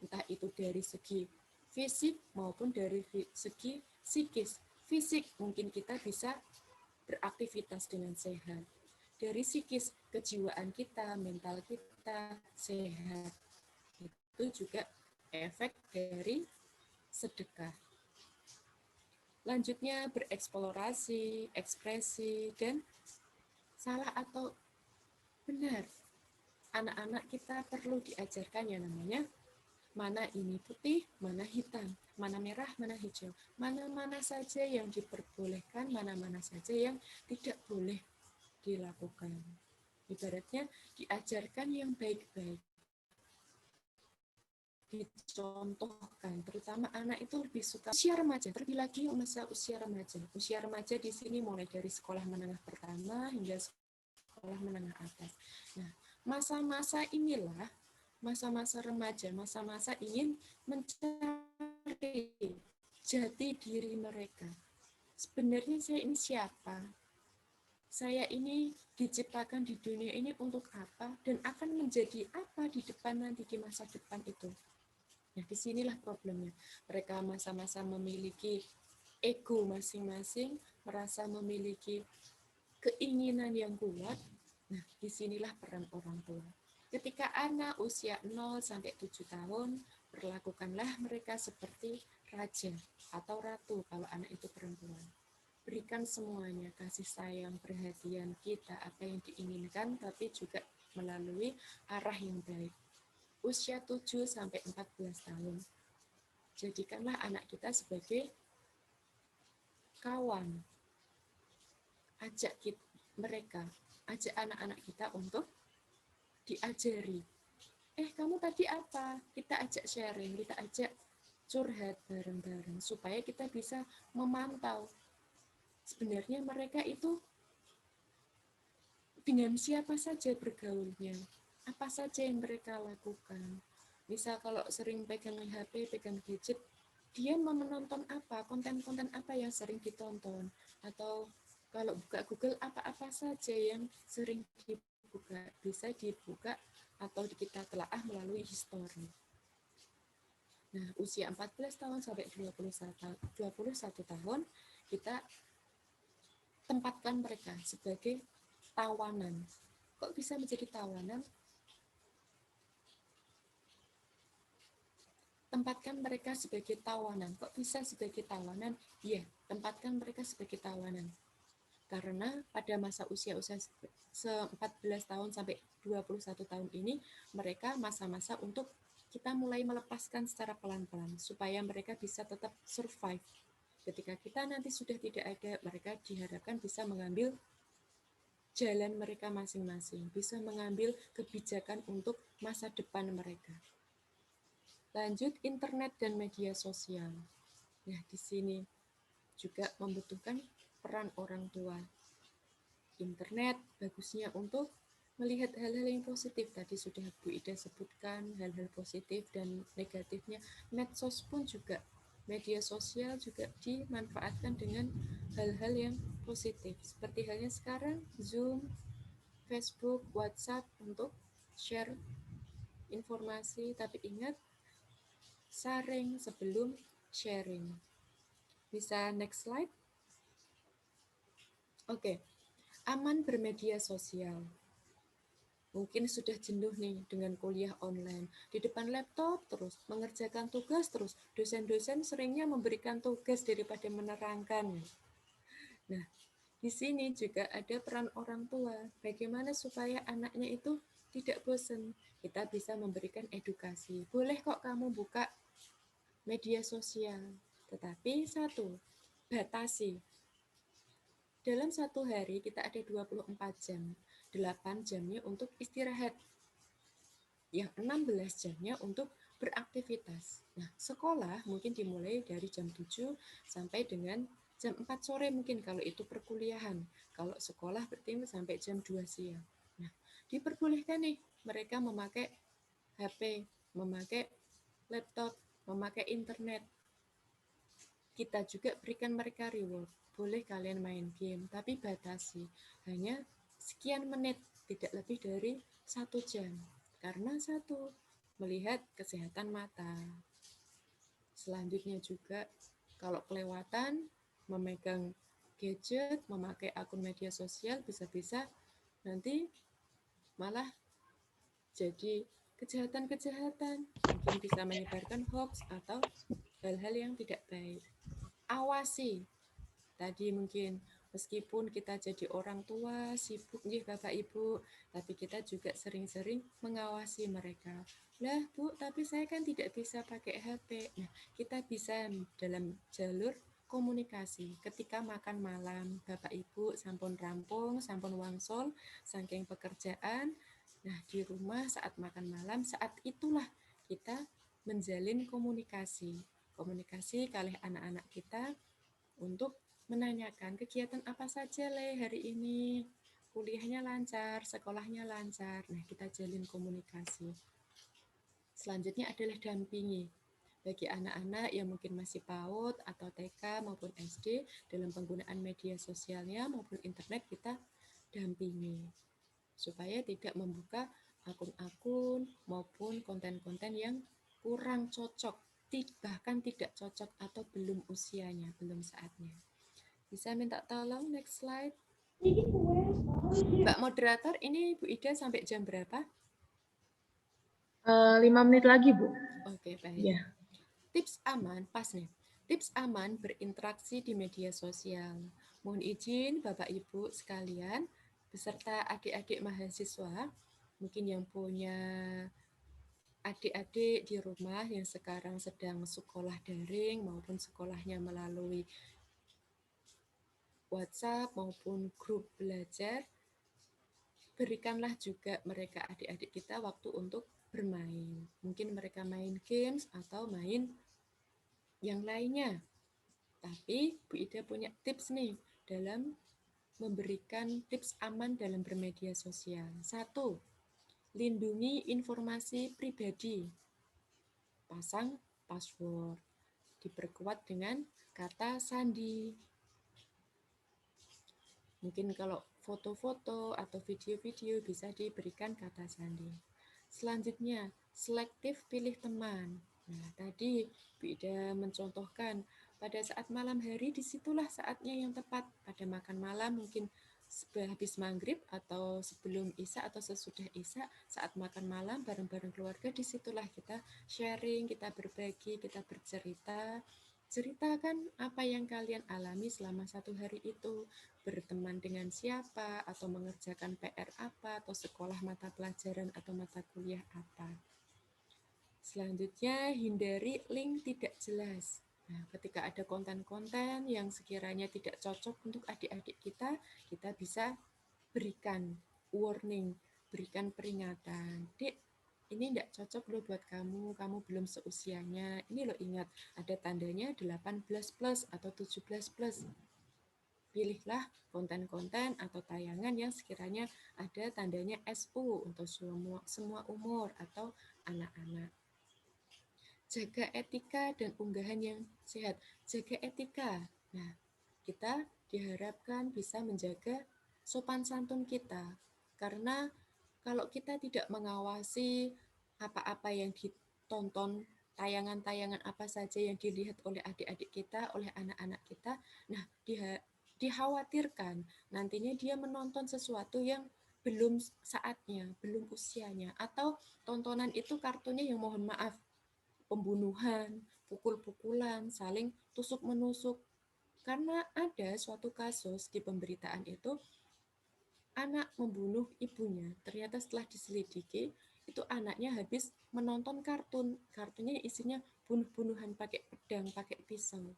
Entah itu dari segi fisik maupun dari segi psikis. Fisik mungkin kita bisa beraktivitas dengan sehat. Dari psikis, kejiwaan kita, mental kita sehat. Itu juga efek dari sedekah. Lanjutnya bereksplorasi, ekspresi, dan salah atau benar. Anak-anak kita perlu diajarkan yang namanya mana ini putih, mana hitam, mana merah, mana hijau, mana-mana saja yang diperbolehkan, mana-mana saja yang tidak boleh dilakukan. Ibaratnya diajarkan yang baik-baik, dicontohkan, terutama anak itu lebih suka usia remaja, terlebih lagi masa usia remaja. Usia remaja di sini mulai dari sekolah menengah pertama hingga sekolah menengah atas. Nah, masa-masa inilah masa-masa remaja, masa-masa ingin mencari jati diri mereka. sebenarnya saya ini siapa? Saya ini diciptakan di dunia ini untuk apa dan akan menjadi apa di depan nanti, di masa depan itu. Nah, disinilah problemnya. Mereka masa-masa memiliki ego masing-masing, merasa memiliki keinginan yang kuat. Nah, disinilah peran orang tua. Ketika anak usia 0 sampai 7 tahun, perlakukanlah mereka seperti raja atau ratu kalau anak itu perempuan. Berikan semuanya, kasih sayang, perhatian kita, apa yang diinginkan, tapi juga melalui arah yang baik. Usia 7 sampai 14 tahun. Jadikanlah anak kita sebagai kawan. Ajak mereka, ajak anak-anak kita untuk diajari. Kamu tadi apa? Kita ajak sharing, kita ajak curhat bareng-bareng, supaya kita bisa memantau sebenarnya mereka itu dengan siapa saja bergaulnya, apa saja yang mereka lakukan. Misal kalau sering pegang HP, pegang gadget, dia mau menonton apa, konten-konten apa yang sering ditonton, atau kalau buka Google apa-apa saja yang sering dibuka, bisa dibuka atau kita telaah melalui histori. Nah, usia 14 tahun sampai 21 tahun, kita tempatkan mereka sebagai tawanan. Kok bisa menjadi tawanan? Tempatkan mereka sebagai tawanan. Kok bisa sebagai tawanan? Iya, tempatkan mereka sebagai tawanan. Karena pada masa usia-usia 14 tahun sampai 21 tahun ini, mereka masa-masa untuk kita mulai melepaskan secara pelan-pelan, supaya mereka bisa tetap survive. Ketika kita nanti sudah tidak ada, mereka diharapkan bisa mengambil jalan mereka masing-masing, bisa mengambil kebijakan untuk masa depan mereka. Lanjut, internet dan media sosial. Nah, di sini juga membutuhkan peran orang tua. Internet bagusnya untuk melihat hal-hal yang positif. Tadi sudah Bu Ida sebutkan hal-hal positif dan negatifnya. Medsos pun juga, media sosial juga dimanfaatkan dengan hal-hal yang positif. Seperti halnya sekarang, Zoom, Facebook, WhatsApp untuk share informasi. Tapi ingat, saring sebelum sharing. Bisa next slide? Oke. Aman bermedia sosial. Mungkin sudah jenuh nih dengan kuliah online. Di depan laptop terus, mengerjakan tugas terus. Dosen-dosen seringnya memberikan tugas daripada menerangkan. Nah, di sini juga ada peran orang tua. Bagaimana supaya anaknya itu tidak bosan. Kita bisa memberikan edukasi. Boleh kok kamu buka media sosial. Tetapi satu, batasi. Dalam satu hari kita ada 24 jam. 8 jamnya untuk istirahat. Yang 16 jamnya untuk beraktivitas. Nah, sekolah mungkin dimulai dari jam 7 sampai dengan jam 4 sore mungkin kalau itu perkuliahan. Kalau sekolah berarti sampai jam 2 siang. Nah, diperbolehkan nih mereka memakai HP, memakai laptop, memakai internet. Kita juga berikan mereka reward. Boleh kalian main game, tapi batasi. Hanya sekian menit, tidak lebih dari 1 jam. Karena satu, melihat kesehatan mata. Selanjutnya juga, kalau kelewatan, memegang gadget, memakai akun media sosial, bisa-bisa nanti malah jadi kejahatan-kejahatan. Mungkin bisa menyebarkan hoax atau hal-hal yang tidak baik. Awasi. Tadi mungkin meskipun kita jadi orang tua, sibuk nih Bapak Ibu, tapi kita juga sering-sering mengawasi mereka. Lah Bu, tapi saya kan tidak bisa pakai HP. Nah, kita bisa dalam jalur komunikasi. Ketika makan malam, Bapak Ibu sampun rampung, sampun wangsul, saking pekerjaan. Nah, di rumah saat makan malam, saat itulah kita menjalin komunikasi. Komunikasi kali anak-anak kita untuk menanyakan kegiatan apa saja hari ini, kuliahnya lancar, sekolahnya lancar. Nah, kita jalin komunikasi. Selanjutnya adalah dampingi. Bagi anak-anak yang mungkin masih PAUD atau TK maupun SD dalam penggunaan media sosialnya maupun internet kita dampingi supaya tidak membuka akun-akun maupun konten-konten yang kurang cocok, bahkan tidak cocok atau belum usianya, belum saatnya. Bisa minta tolong next slide. Mbak moderator, ini Bu Ida sampai jam berapa? 5 menit lagi, Bu. Oke, baik. Ya. Tips aman, pas nih. Tips aman berinteraksi di media sosial. Mohon izin Bapak Ibu sekalian, beserta adik-adik mahasiswa, mungkin yang punya adik-adik di rumah yang sekarang sedang sekolah daring maupun sekolahnya melalui WhatsApp maupun grup belajar, berikanlah juga mereka adik-adik kita waktu untuk bermain. Mungkin mereka main games atau main yang lainnya. Tapi Bu Ida punya tips nih dalam memberikan tips aman dalam bermedia sosial. 1. Lindungi informasi pribadi. Pasang password. Diperkuat dengan kata sandi. Mungkin kalau foto-foto atau video-video bisa diberikan kata sandi. Selanjutnya, selektif pilih teman. Nah, tadi Bu Ida mencontohkan pada saat malam hari disitulah saatnya yang tepat. Pada makan malam mungkin habis maghrib atau sebelum isya atau sesudah isya, saat makan malam bareng-bareng keluarga, disitulah kita sharing, kita berbagi, kita bercerita. Ceritakan apa yang kalian alami selama satu hari itu, berteman dengan siapa, atau mengerjakan PR apa, atau sekolah mata pelajaran atau mata kuliah apa. Selanjutnya, hindari link tidak jelas. Nah, ketika ada konten-konten yang sekiranya tidak cocok untuk adik-adik kita bisa berikan warning, berikan peringatan. Dek, ini tidak cocok loh buat kamu belum seusianya. Ini loh ingat, ada tandanya 18+ atau 17+. Pilihlah konten-konten atau tayangan yang sekiranya ada tandanya SU untuk semua umur atau anak-anak. Jaga etika dan unggahan yang sehat. Jaga etika. Nah, kita diharapkan bisa menjaga sopan santun kita. Karena kalau kita tidak mengawasi apa-apa yang ditonton, tayangan-tayangan apa saja yang dilihat oleh adik-adik kita, oleh anak-anak kita, nah dikhawatirkan nantinya dia menonton sesuatu yang belum saatnya, belum usianya, atau tontonan itu kartunya yang mohon maaf, pembunuhan, pukul-pukulan, saling tusuk-menusuk. Karena ada suatu kasus di pemberitaan itu, anak membunuh ibunya. Ternyata setelah diselidiki, itu anaknya habis menonton kartun. Kartunnya isinya bunuh-bunuhan pakai pedang, pakai pisau.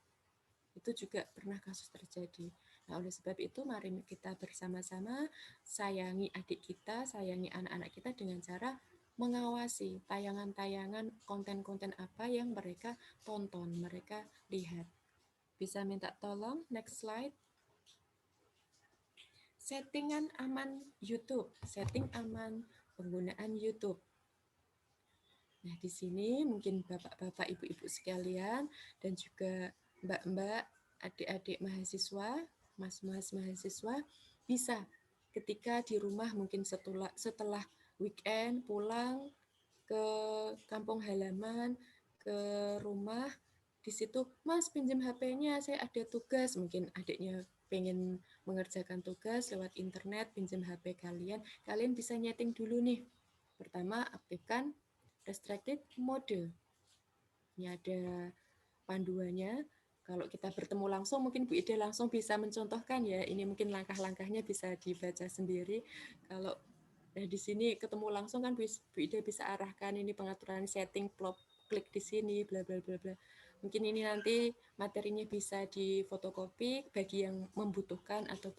Itu juga pernah kasus terjadi. Nah, oleh sebab itu, mari kita bersama-sama sayangi adik kita, sayangi anak-anak kita dengan cara mengawasi tayangan-tayangan, konten-konten apa yang mereka tonton, mereka lihat. Bisa minta tolong, next slide. Settingan aman YouTube, setting aman penggunaan YouTube. Nah, di sini mungkin bapak-bapak, ibu-ibu sekalian, dan juga mbak-mbak, adik-adik mahasiswa, mas-mas mahasiswa, bisa ketika di rumah mungkin setelah weekend pulang ke kampung halaman, ke rumah, di situ, Mas pinjam HP-nya, saya ada tugas, mungkin adiknya pengen mengerjakan tugas lewat internet, pinjam HP kalian bisa nyeting dulu nih. Pertama, aktifkan restricted mode. Ini ada panduannya. Kalau kita bertemu langsung, mungkin Bu Ida langsung bisa mencontohkan ya. Ini mungkin langkah-langkahnya bisa dibaca sendiri. Kalau di sini ketemu langsung kan Bu Ida bisa arahkan ini pengaturan setting, klik di sini, bla bla bla bla. Mungkin ini nanti materinya bisa difotokopi bagi yang membutuhkan atau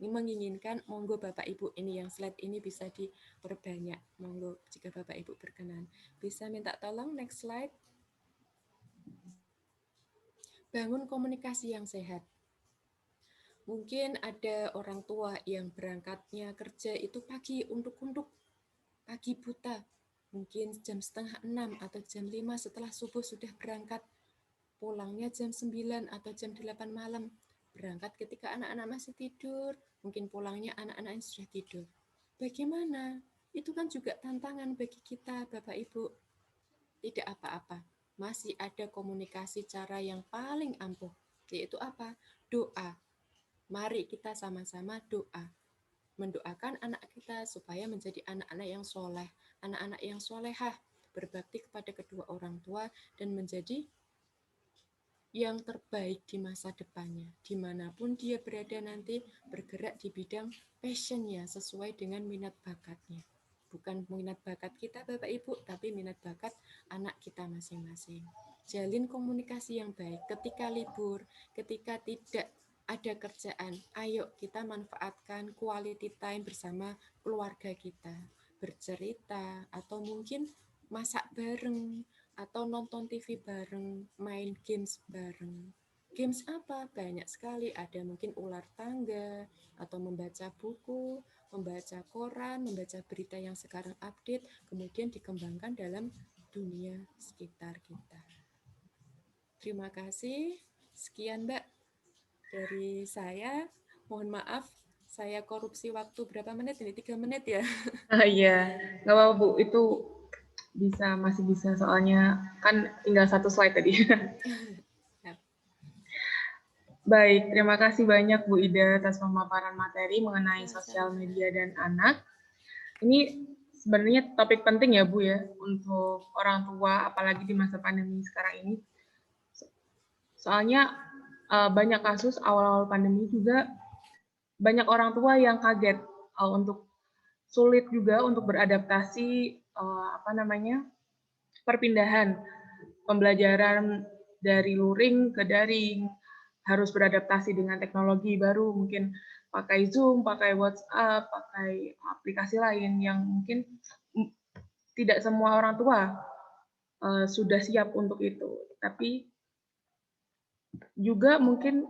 menginginkan, monggo Bapak Ibu, ini yang slide ini bisa diperbanyak. Monggo jika Bapak Ibu berkenan. Bisa minta tolong next slide. Bangun komunikasi yang sehat. Mungkin ada orang tua yang berangkatnya kerja itu pagi, unduk-unduk, pagi buta. mungkin jam 5:30 atau jam 5 setelah subuh sudah berangkat, pulangnya jam 9 atau jam 8 malam, berangkat ketika anak-anak masih tidur, mungkin pulangnya anak-anak yang sudah tidur. Bagaimana? Itu kan juga tantangan bagi kita, Bapak Ibu. Tidak apa-apa, masih ada komunikasi cara yang paling ampuh, yaitu apa? Doa. Mari kita sama-sama doa. Mendoakan anak kita supaya menjadi anak-anak yang soleh, anak-anak yang solehah, berbakti kepada kedua orang tua, dan menjadi yang terbaik di masa depannya. Dimanapun dia berada nanti, bergerak di bidang passionnya sesuai dengan minat bakatnya. Bukan minat bakat kita Bapak Ibu, tapi minat bakat anak kita masing-masing. Jalin komunikasi yang baik ketika libur, ketika tidak ada kerjaan. Ayo kita manfaatkan quality time bersama keluarga kita. Bercerita atau mungkin masak bareng, atau nonton TV bareng, main games bareng. Games apa? Banyak sekali, ada mungkin ular tangga, atau membaca buku, membaca koran, membaca berita yang sekarang update, kemudian dikembangkan dalam dunia sekitar kita. Terima kasih. Sekian Mbak dari saya. Mohon maaf, saya korupsi waktu berapa menit ini? 3 menit ya? Iya, nggak apa-apa Bu, itu masih bisa, soalnya kan tinggal 1 slide tadi. Baik, terima kasih banyak Bu Ida atas pemaparan materi mengenai sosial media dan anak. Ini sebenarnya topik penting ya Bu ya, untuk orang tua, apalagi di masa pandemi sekarang ini. Soalnya banyak kasus awal-awal pandemi juga, banyak orang tua yang kaget untuk sulit juga untuk beradaptasi perpindahan pembelajaran dari luring ke daring, harus beradaptasi dengan teknologi baru, mungkin pakai Zoom, pakai WhatsApp, pakai aplikasi lain yang mungkin tidak semua orang tua sudah siap untuk itu. Tapi juga mungkin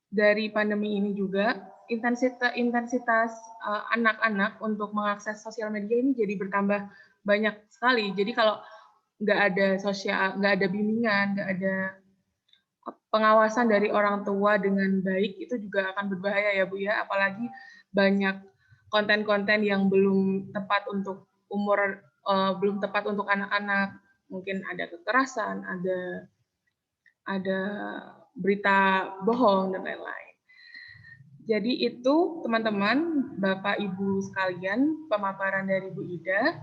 dari pandemi ini juga intensitas anak-anak untuk mengakses sosial media ini jadi bertambah banyak sekali. Jadi kalau nggak ada bimbingan, nggak ada pengawasan dari orang tua dengan baik, itu juga akan berbahaya ya Bu ya. Apalagi banyak konten-konten yang belum tepat untuk umur, belum tepat untuk anak-anak. Mungkin ada kekerasan, ada berita bohong dan lain-lain. Jadi itu teman-teman, Bapak Ibu sekalian, pemaparan dari Bu Ida.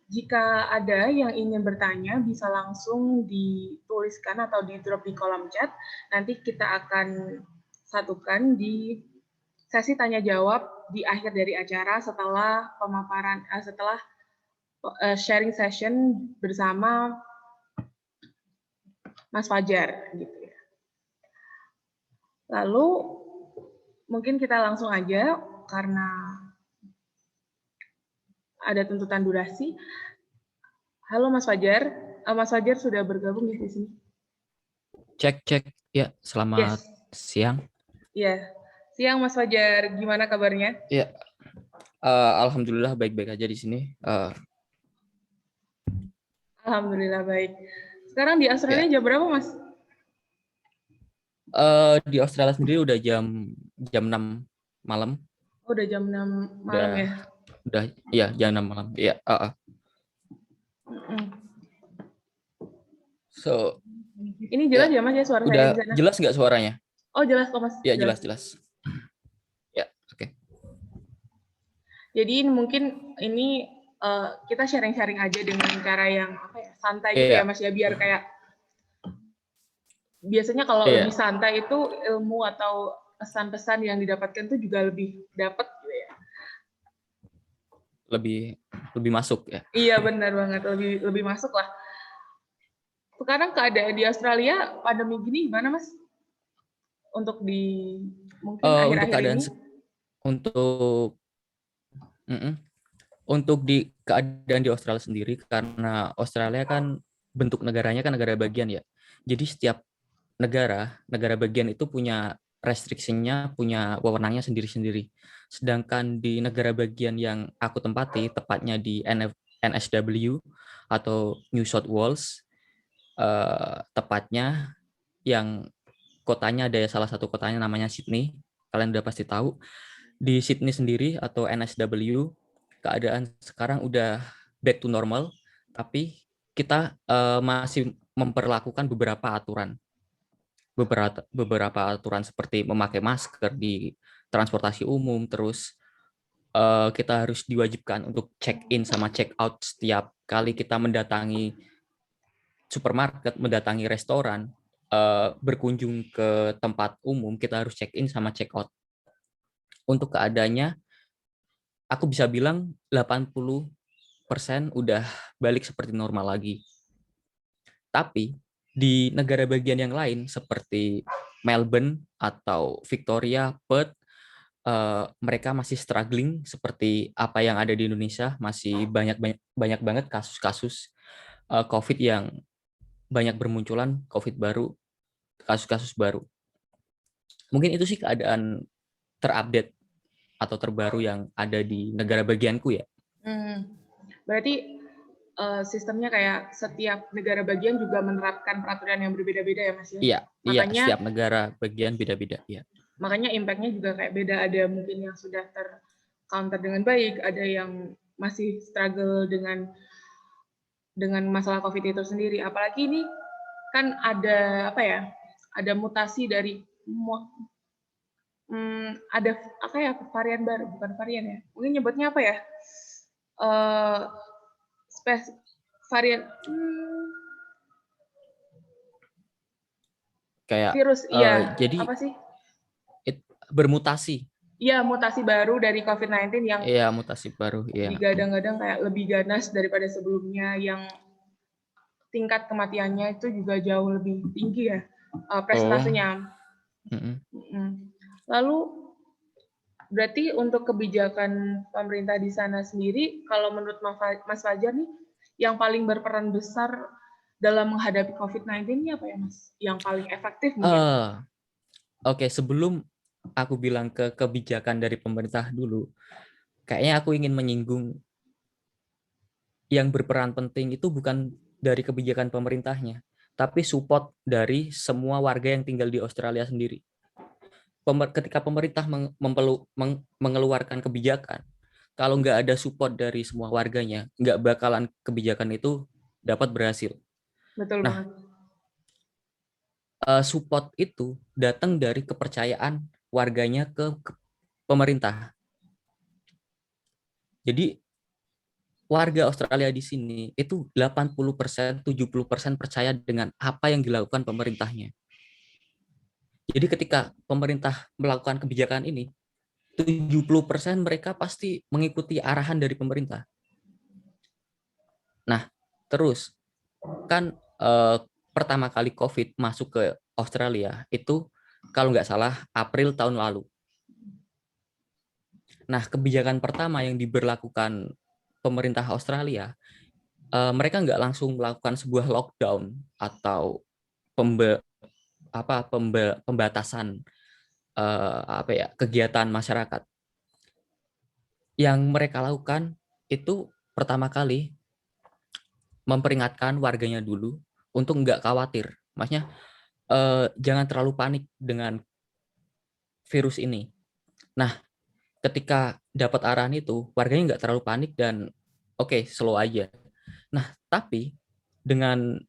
Jika ada yang ingin bertanya, bisa langsung dituliskan atau di-drop di kolom chat. Nanti kita akan satukan di sesi tanya-jawab di akhir dari acara setelah pemaparan, setelah sharing session bersama Mas Fajar. Gitu ya. Lalu, mungkin kita langsung aja, karena ada tuntutan durasi. Halo Mas Fajar. Mas Fajar sudah bergabung di sini. Cek. Ya, selamat siang. Ya, siang Mas Fajar. Gimana kabarnya? Ya, alhamdulillah baik-baik aja di sini. Alhamdulillah baik. Sekarang di Australia jam berapa Mas? Di Australia sendiri udah jam 6 malam. Oh, udah jam 6 malam ya? Udah, ya jam 6 malam. Iya. So, ini jelas ya Mas ya suara saya di sana? Jelas nggak suaranya? Oh jelas kok Mas. Ya jelas. Ya, oke. Jadi mungkin ini kita sharing-sharing aja dengan cara yang santai gitu ya Mas ya, biar kayak biasanya kalau lebih santai itu ilmu atau pesan-pesan yang didapatkan itu juga lebih dapat gitu ya. Lebih masuk ya. Iya benar banget, lebih masuk lah. Sekarang keadaan di Australia pandemi gini gimana Mas? Untuk di mungkin akhir-akhir ini? Untuk di keadaan di Australia sendiri, karena Australia kan bentuk negaranya kan negara bagian ya. Jadi setiap negara bagian itu punya restriksinya punya wewenangnya sendiri-sendiri. Sedangkan di negara bagian yang aku tempati, tepatnya di NSW atau New South Wales, tepatnya yang kotanya ada salah satu kotanya namanya Sydney. Kalian udah pasti tahu. Di Sydney sendiri atau NSW, keadaan sekarang udah back to normal, tapi kita masih memperlakukan beberapa aturan seperti memakai masker di transportasi umum, terus kita harus diwajibkan untuk check in sama check out setiap kali kita mendatangi supermarket, mendatangi restoran, berkunjung ke tempat umum, kita harus check in sama check out. Untuk keadaannya, aku bisa bilang 80% udah balik seperti normal lagi. Tapi di negara bagian yang lain seperti Melbourne atau Victoria, Perth, mereka masih struggling seperti apa yang ada di Indonesia, masih banyak banget kasus-kasus COVID yang banyak bermunculan, COVID baru, kasus-kasus baru. Mungkin itu sih keadaan terupdate atau terbaru yang ada di negara bagianku ya. Berarti sistemnya kayak setiap negara bagian juga menerapkan peraturan yang berbeda-beda ya Mas ya? Iya, Makanya, setiap negara bagian beda-beda. Iya. Makanya impact-nya juga kayak beda. Ada mungkin yang sudah ter-counter dengan baik, ada yang masih struggle dengan masalah COVID itu sendiri. Apalagi ini kan ada apa ya? Ada mutasi dari ada apa ya, varian baru, bukan varian ya? Mungkin nyebutnya apa ya? Varian kayak virus, iya. Jadi apa sih? Bermutasi. Iya, mutasi baru dari COVID-19 yang mutasi baru, iya. Digadang-gadang kayak lebih ganas daripada sebelumnya, yang tingkat kematiannya itu juga jauh lebih tinggi ya, presentasenya. Lalu berarti untuk kebijakan pemerintah di sana sendiri, kalau menurut Mas Fajar nih, yang paling berperan besar dalam menghadapi COVID-19 ini apa ya Mas? Yang paling efektif mungkin? Oke, sebelum aku bilang ke kebijakan dari pemerintah dulu, kayaknya aku ingin menyinggung yang berperan penting itu bukan dari kebijakan pemerintahnya, tapi support dari semua warga yang tinggal di Australia sendiri. Ketika pemerintah mengeluarkan kebijakan, kalau nggak ada support dari semua warganya, nggak bakalan kebijakan itu dapat berhasil. Betul banget. Support itu datang dari kepercayaan warganya ke pemerintah. Jadi warga Australia di sini itu 80%, 70% percaya dengan apa yang dilakukan pemerintahnya. Jadi ketika pemerintah melakukan kebijakan ini, 70% mereka pasti mengikuti arahan dari pemerintah. Nah, terus kan pertama kali COVID masuk ke Australia itu kalau nggak salah April tahun lalu. Nah, kebijakan pertama yang diberlakukan pemerintah Australia, mereka nggak langsung melakukan sebuah lockdown atau pembatasan kegiatan masyarakat. Yang mereka lakukan itu pertama kali memperingatkan warganya dulu untuk nggak khawatir. Maksudnya jangan terlalu panik dengan virus ini. Nah, ketika dapat arahan itu, warganya nggak terlalu panik dan oke, slow aja. Nah, tapi dengan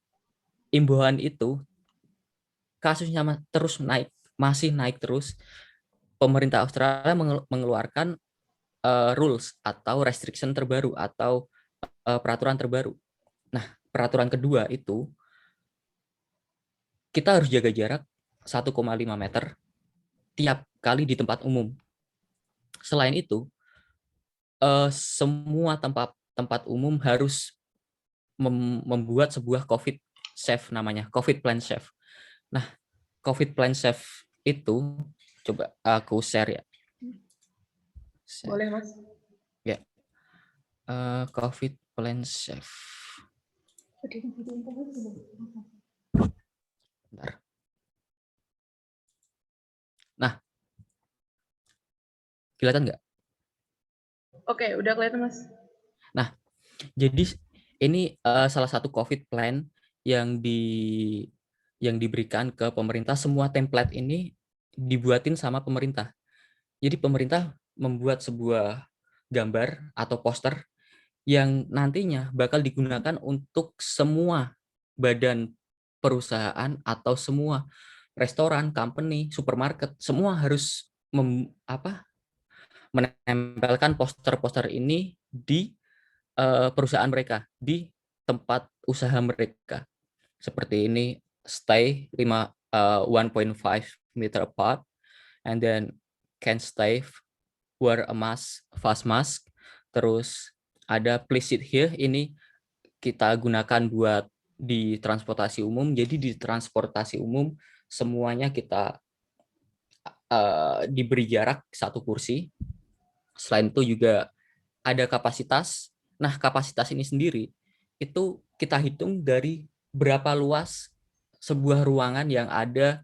imbauan itu, kasusnya terus naik, masih naik terus. Pemerintah Australia mengeluarkan rules atau restriction terbaru atau peraturan terbaru. Nah, peraturan kedua itu kita harus jaga jarak 1,5 meter tiap kali di tempat umum. Selain itu, semua tempat umum harus membuat sebuah COVID safe namanya, COVID plan safe. Nah, COVID plan safe itu coba aku share ya. Boleh, Mas. Ya. COVID plan safe. Bentar. Nah, Kelihatan nggak? Oke, udah kelihatan, Mas. Nah, jadi ini salah satu COVID plan yang diberikan ke pemerintah. Semua template ini dibuatin sama pemerintah. Jadi pemerintah membuat sebuah gambar atau poster yang nantinya bakal digunakan untuk semua badan perusahaan atau semua restoran, company, supermarket, semua harus menempelkan poster-poster ini di perusahaan mereka, di tempat usaha mereka. Seperti ini, stay 1.5 meter apart, and then can stay, wear a mask, face mask. Terus ada please sit here, ini kita gunakan buat di transportasi umum. Jadi di transportasi umum semuanya kita diberi jarak satu kursi. Selain itu juga ada kapasitas. Nah, kapasitas ini sendiri itu kita hitung dari berapa luas sebuah ruangan yang ada,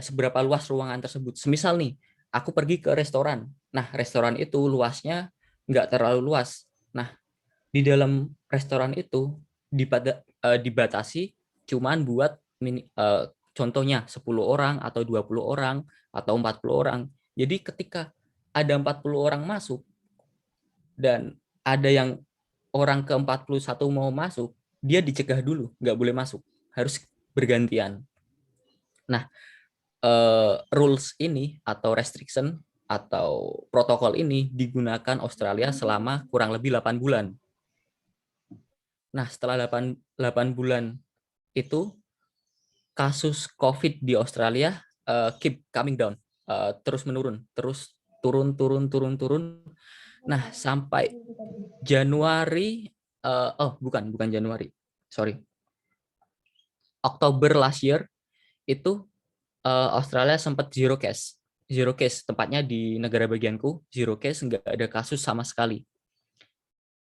seberapa luas ruangan tersebut. Semisal nih, aku pergi ke restoran. Nah, restoran itu luasnya nggak terlalu luas. Nah, di dalam restoran itu dibatasi cuman buat contohnya 10 orang atau 20 orang atau 40 orang. Jadi ketika ada 40 orang masuk dan ada yang orang ke-41 mau masuk, dia dicegah dulu, nggak boleh masuk, harus bergantian. Nah, rules ini atau restriction atau protokol ini digunakan Australia selama kurang lebih 8 bulan. Nah, setelah 8 bulan itu, kasus COVID di Australia keep coming down, terus menurun, terus turun. Nah, sampai Januari, bukan Januari, sorry, Oktober last year itu Australia sempat zero case, tepatnya di negara bagianku, zero case, nggak ada kasus sama sekali.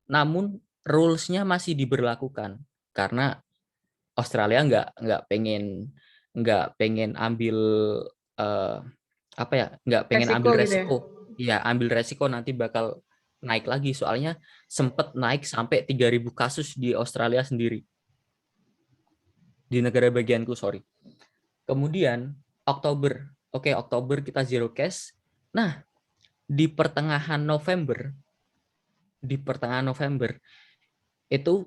Namun rules-nya masih diberlakukan karena Australia nggak pengen ambil nggak pengen Resiko ambil gitu ya? resiko. Iya, ambil resiko nanti bakal naik lagi, soalnya sempat naik sampai 3.000 kasus di Australia sendiri. Di negara bagianku, sorry. Kemudian Oktober kita zero case. Nah, di pertengahan November itu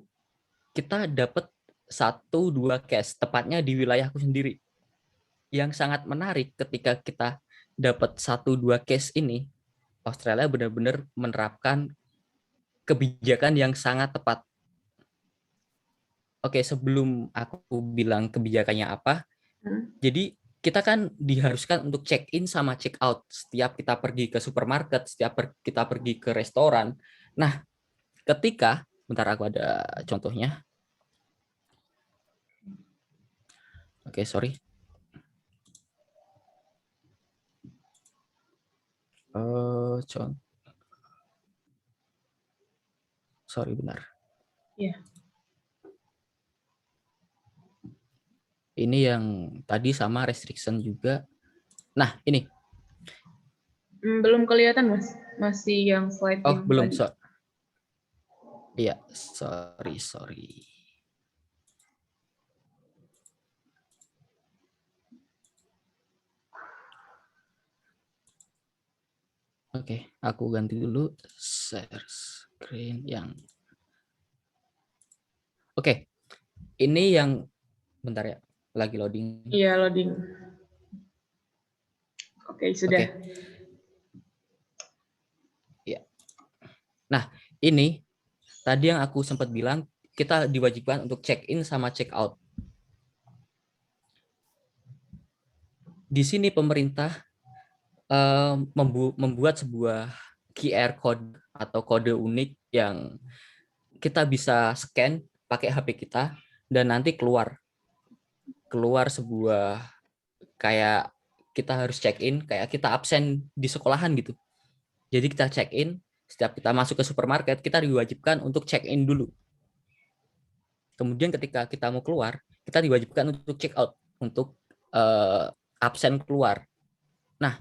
kita dapat 1-2 case, tepatnya di wilayahku sendiri. Yang sangat menarik ketika kita dapat 1-2 case ini, Australia benar-benar menerapkan kebijakan yang sangat tepat. Oke, sebelum aku bilang kebijakannya apa, jadi kita kan diharuskan untuk check in sama check out setiap kita pergi ke supermarket, setiap kita pergi ke restoran. Nah, ketika, bentar aku ada contohnya. Oke, sorry. Sorry, benar. Iya. Ini yang tadi sama restriction juga. Nah, ini. Belum kelihatan, Mas. Masih yang slide yang belum. tadi. Iya, sorry. Oke, aku ganti dulu share screen yang. Oke, ini yang bentar ya, lagi loading. Iya, loading. Oke, sudah. Oke. Ya. Nah, ini tadi yang aku sempat bilang, kita diwajibkan untuk check in sama check out. Di sini pemerintah membuat sebuah QR code atau kode unik yang kita bisa scan pakai HP kita dan nanti keluar sebuah kayak kita harus check in, kayak kita absen di sekolahan gitu. Jadi kita check in, setiap kita masuk ke supermarket kita diwajibkan untuk check in dulu. Kemudian ketika kita mau keluar, kita diwajibkan untuk check out, untuk absen keluar. Nah,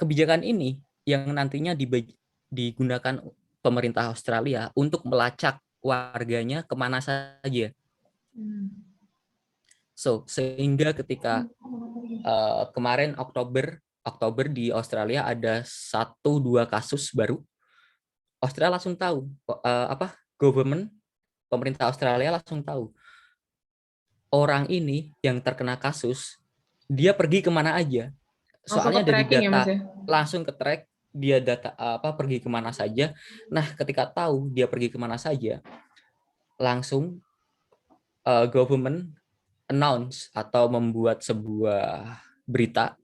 kebijakan ini yang nantinya digunakan pemerintah Australia untuk melacak warganya kemana saja. So, sehingga ketika kemarin Oktober di Australia ada 1-2 kasus baru, Australia langsung tahu, pemerintah Australia langsung tahu orang ini yang terkena kasus, dia pergi kemana aja. Soalnya dari data langsung ke track dia pergi kemana saja. Nah, ketika tahu dia pergi kemana saja, langsung government announce atau membuat sebuah berita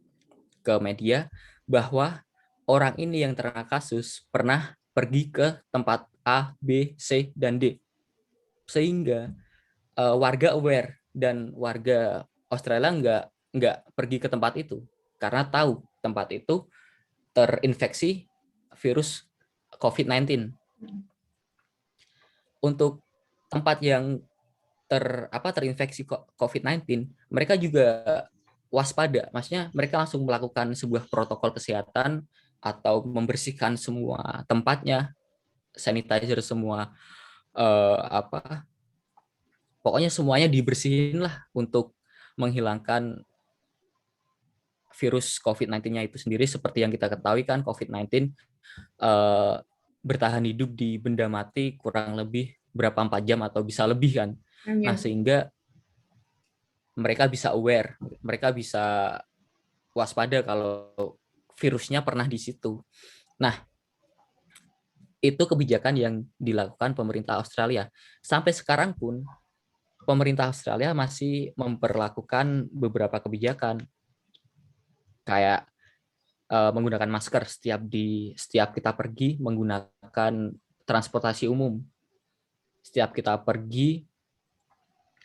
ke media bahwa orang ini yang terkena kasus pernah pergi ke tempat A, B, C, dan D. Sehingga warga aware dan warga Australia nggak pergi ke tempat itu karena tahu tempat itu terinfeksi virus COVID-19. Untuk tempat yang terinfeksi COVID-19, mereka juga waspada. Maksudnya mereka langsung melakukan sebuah protokol kesehatan atau membersihkan semua tempatnya, sanitizer semua, pokoknya semuanya dibersihin lah untuk menghilangkan virus COVID-19-nya itu sendiri. Seperti yang kita ketahui kan, COVID-19 bertahan hidup di benda mati kurang lebih berapa 4 jam atau bisa lebih kan. Nah, sehingga mereka bisa aware, mereka bisa waspada kalau virusnya pernah di situ. Nah, itu kebijakan yang dilakukan pemerintah Australia. Sampai sekarang pun pemerintah Australia masih memperlakukan beberapa kebijakan kayak menggunakan masker setiap kita pergi, menggunakan transportasi umum. Setiap kita pergi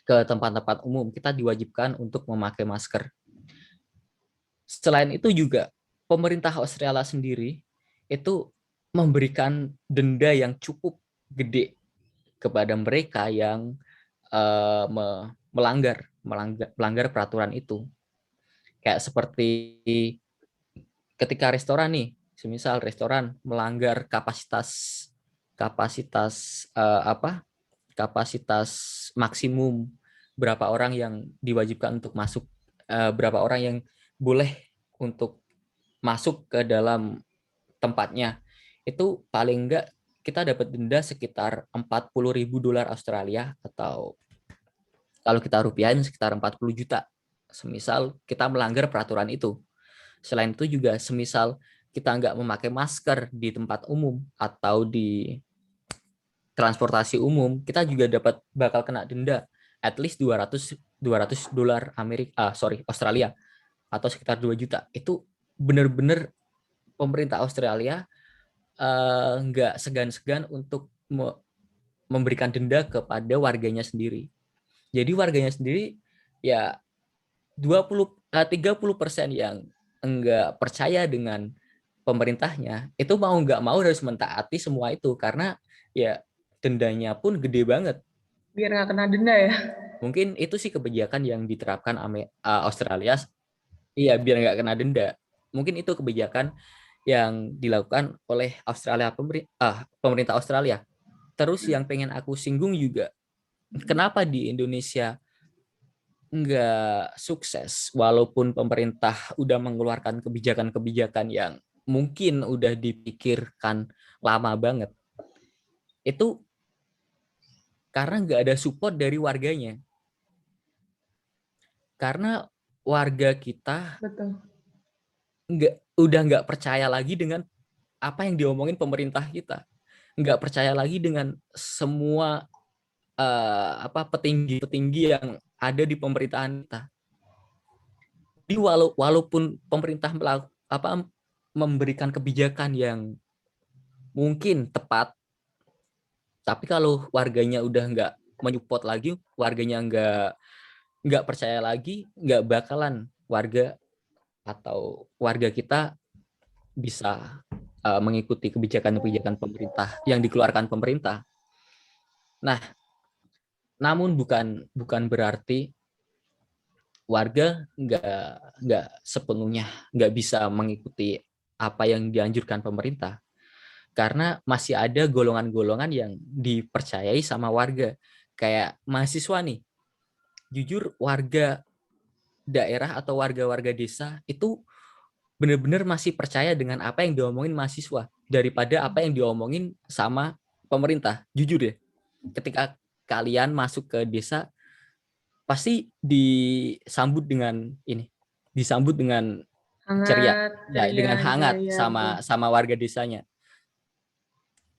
ke tempat-tempat umum, kita diwajibkan untuk memakai masker. Selain itu juga pemerintah Australia sendiri itu memberikan denda yang cukup gede kepada mereka yang melanggar peraturan itu. Kayak seperti ketika restoran nih, semisal restoran melanggar kapasitas maksimum berapa orang yang diwajibkan untuk masuk, berapa orang yang boleh untuk masuk ke dalam tempatnya, itu paling enggak kita dapat denda sekitar $40.000 Australia, atau kalau kita rupiahin sekitar 40 juta. Semisal kita melanggar peraturan itu. Selain itu juga semisal kita nggak memakai masker di tempat umum atau di transportasi umum, kita juga bakal kena denda at least $200 Australia, atau sekitar 2 juta. Itu benar-benar pemerintah Australia nggak segan-segan untuk memberikan denda kepada warganya sendiri. Jadi warganya sendiri ya 30% yang enggak percaya dengan pemerintahnya, itu mau nggak mau harus mentaati semua itu, karena ya dendanya pun gede banget. Biar nggak kena denda ya? Mungkin itu sih kebijakan yang diterapkan Australia. Iya, biar nggak kena denda. Mungkin itu kebijakan yang dilakukan oleh pemerintah Australia. Terus yang pengen aku singgung juga, kenapa di Indonesia nggak sukses walaupun pemerintah udah mengeluarkan kebijakan-kebijakan yang mungkin udah dipikirkan lama banget. Itu karena nggak ada support dari warganya. Karena warga kita udah nggak percaya lagi dengan apa yang diomongin pemerintah kita. Nggak percaya lagi dengan semua petinggi-petinggi yang ada di pemerintahan kita. Jadi walaupun pemerintah memberikan kebijakan yang mungkin tepat, tapi kalau warganya udah nggak menyupport lagi, warganya nggak percaya lagi, nggak bakalan warga kita bisa mengikuti kebijakan-kebijakan pemerintah yang dikeluarkan pemerintah. Nah, namun bukan berarti warga nggak sepenuhnya nggak bisa mengikuti apa yang dianjurkan pemerintah. Karena masih ada golongan-golongan yang dipercayai sama warga. Kayak mahasiswa nih. Jujur warga daerah atau warga-warga desa itu benar-benar masih percaya dengan apa yang diomongin mahasiswa daripada apa yang diomongin sama pemerintah. Jujur ya. Ketika kalian masuk ke desa, pasti disambut dengan ceria, ya, dengan hangat sama warga desanya.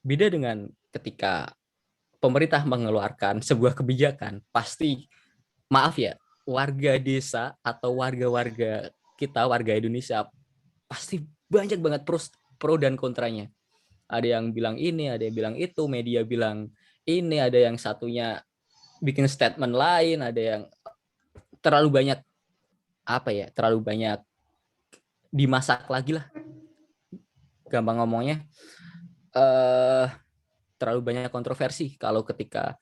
Beda dengan ketika pemerintah mengeluarkan sebuah kebijakan, pasti maaf ya, warga desa atau warga-warga kita, warga Indonesia, pasti banyak banget pro dan kontranya. Ada yang bilang ini, ada yang bilang itu, media bilang ini, ada yang satunya bikin statement lain, ada yang terlalu banyak dimasak lagi lah. Gampang ngomongnya, terlalu banyak kontroversi kalau ketika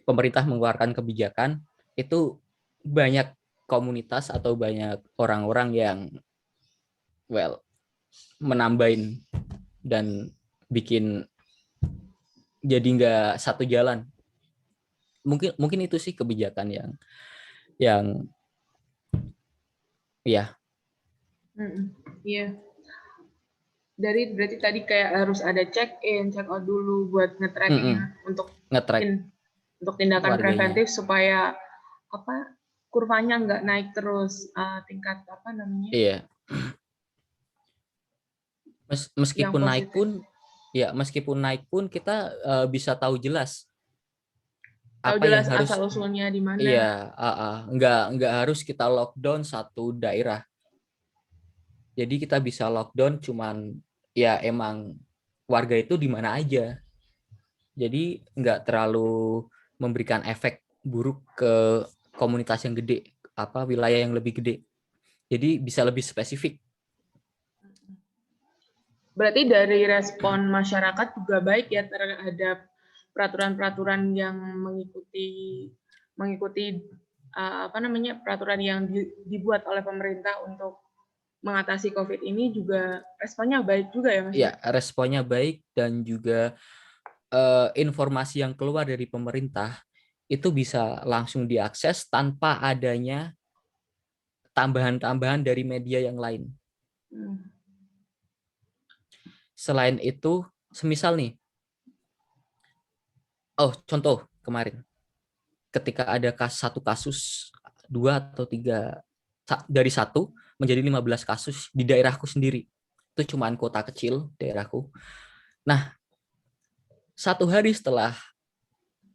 pemerintah mengeluarkan kebijakan, itu banyak komunitas atau banyak orang-orang yang menambahin dan bikin jadi nggak satu jalan. Mungkin itu sih kebijakan yang ya. Iya. Berarti tadi kayak harus ada check in, check out dulu buat nge-tracknya untuk tindakan warganya. Preventif supaya kurvanya nggak naik terus tingkat Iya. Meskipun naik pun kita bisa tahu jelas yang harus asal usulnya di mana. Iya, nggak harus kita lockdown satu daerah. Jadi kita bisa lockdown cuman ya emang warga itu di mana aja. Jadi nggak terlalu memberikan efek buruk ke komunitas yang gede, wilayah yang lebih gede. Jadi bisa lebih spesifik. Berarti dari respon masyarakat juga baik ya terhadap peraturan-peraturan yang mengikuti peraturan yang dibuat oleh pemerintah untuk mengatasi COVID ini juga responnya baik juga ya Mas? Iya, responnya baik dan juga informasi yang keluar dari pemerintah itu bisa langsung diakses tanpa adanya tambahan-tambahan dari media yang lain. Selain itu, semisal nih, contoh kemarin, ketika ada satu kasus, 2 atau 3, dari 1 menjadi 15 kasus di daerahku sendiri. Itu cuman kota kecil daerahku. Nah, 1 hari setelah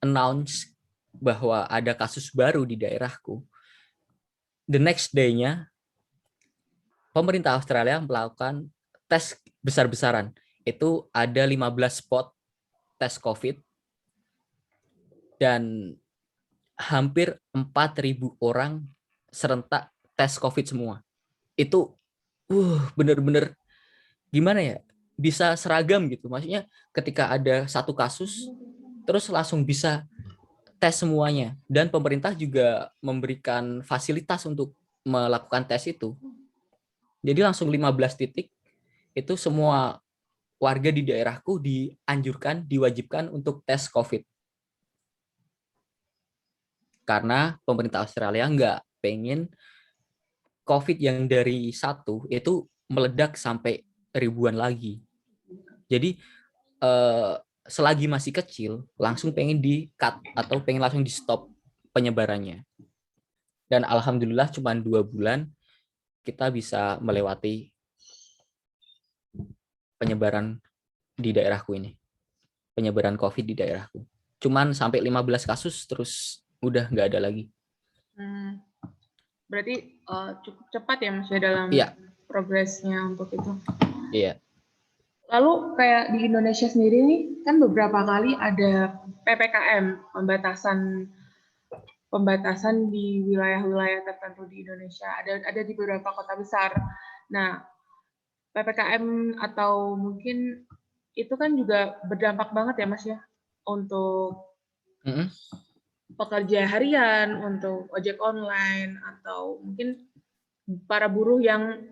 announce bahwa ada kasus baru di daerahku, the next day-nya pemerintah Australia melakukan tes besar-besaran. Itu ada 15 spot tes COVID dan hampir 4.000 orang serentak tes COVID semua. Itu bener-bener gimana ya, bisa seragam gitu. Maksudnya ketika ada satu kasus terus langsung bisa tes semuanya, dan pemerintah juga memberikan fasilitas untuk melakukan tes itu. Jadi langsung 15 titik itu semua warga di daerahku diwajibkan untuk tes COVID. Karena pemerintah Australia nggak pengen COVID yang dari 1 itu meledak sampai ribuan lagi. Jadi selagi masih kecil, langsung pengen di-cut atau pengen langsung di-stop penyebarannya. Dan alhamdulillah cuma 2 bulan kita bisa melewati penyebaran di daerahku ini. Penyebaran COVID di daerahku. Cuman sampai 15 kasus terus udah nggak ada lagi. Berarti cukup cepat ya Mas dalam progresnya untuk itu. Iya. Lalu kayak di Indonesia sendiri nih kan beberapa kali ada PPKM, pembatasan di wilayah-wilayah tertentu di Indonesia. Ada di beberapa kota besar. Nah, PPKM atau mungkin itu kan juga berdampak banget ya Mas ya untuk pekerja harian, untuk ojek online, atau mungkin para buruh yang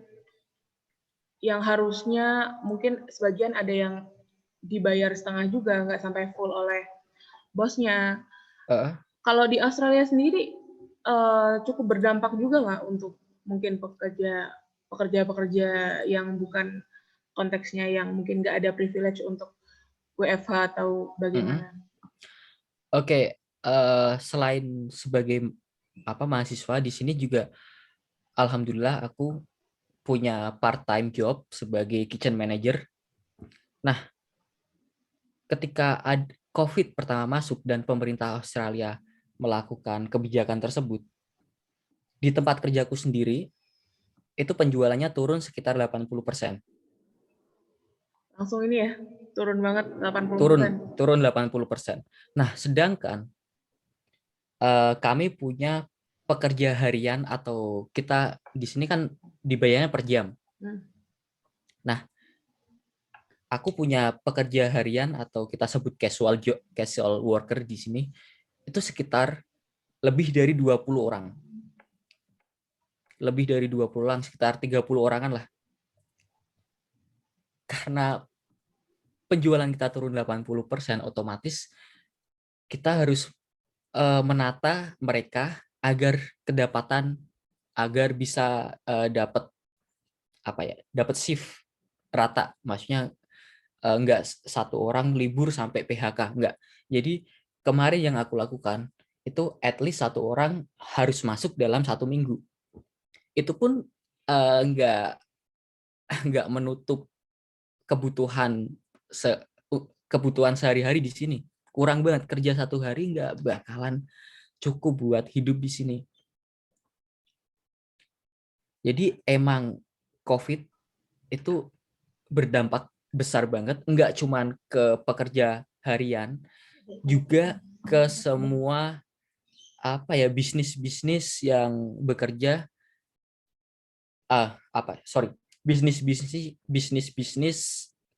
yang harusnya mungkin sebagian ada yang dibayar setengah juga, nggak sampai full oleh bosnya. Kalau di Australia sendiri cukup berdampak juga nggak untuk mungkin pekerja yang bukan konteksnya yang mungkin nggak ada privilege untuk WFH atau bagaimana? Oke, selain sebagai mahasiswa di sini juga, alhamdulillah aku punya part-time job sebagai kitchen manager. Nah, ketika COVID pertama masuk dan pemerintah Australia melakukan kebijakan tersebut, di tempat kerjaku sendiri, itu penjualannya turun sekitar 80%. Langsung ini ya, turun banget 80%. Turun 80%. Nah, sedangkan kami punya pekerja harian atau kita di sini kan dibayarnya per jam. Nah, aku punya pekerja harian atau kita sebut casual worker di sini itu sekitar lebih dari 20 orang. Lebih dari 20 orang, sekitar 30 orangan lah. Karena penjualan kita turun 80%, otomatis kita harus menata mereka agar bisa dapat shift rata, maksudnya enggak satu orang libur sampai PHK, enggak. Jadi kemarin yang aku lakukan itu at least satu orang harus masuk dalam 1 minggu. Itu pun enggak menutup kebutuhan sehari-hari di sini. Kurang banget, kerja 1 hari enggak bakalan cukup buat hidup di sini. Jadi emang COVID itu berdampak besar banget, enggak cuman ke pekerja harian, juga ke semua bisnis-bisnis yang bekerja bisnis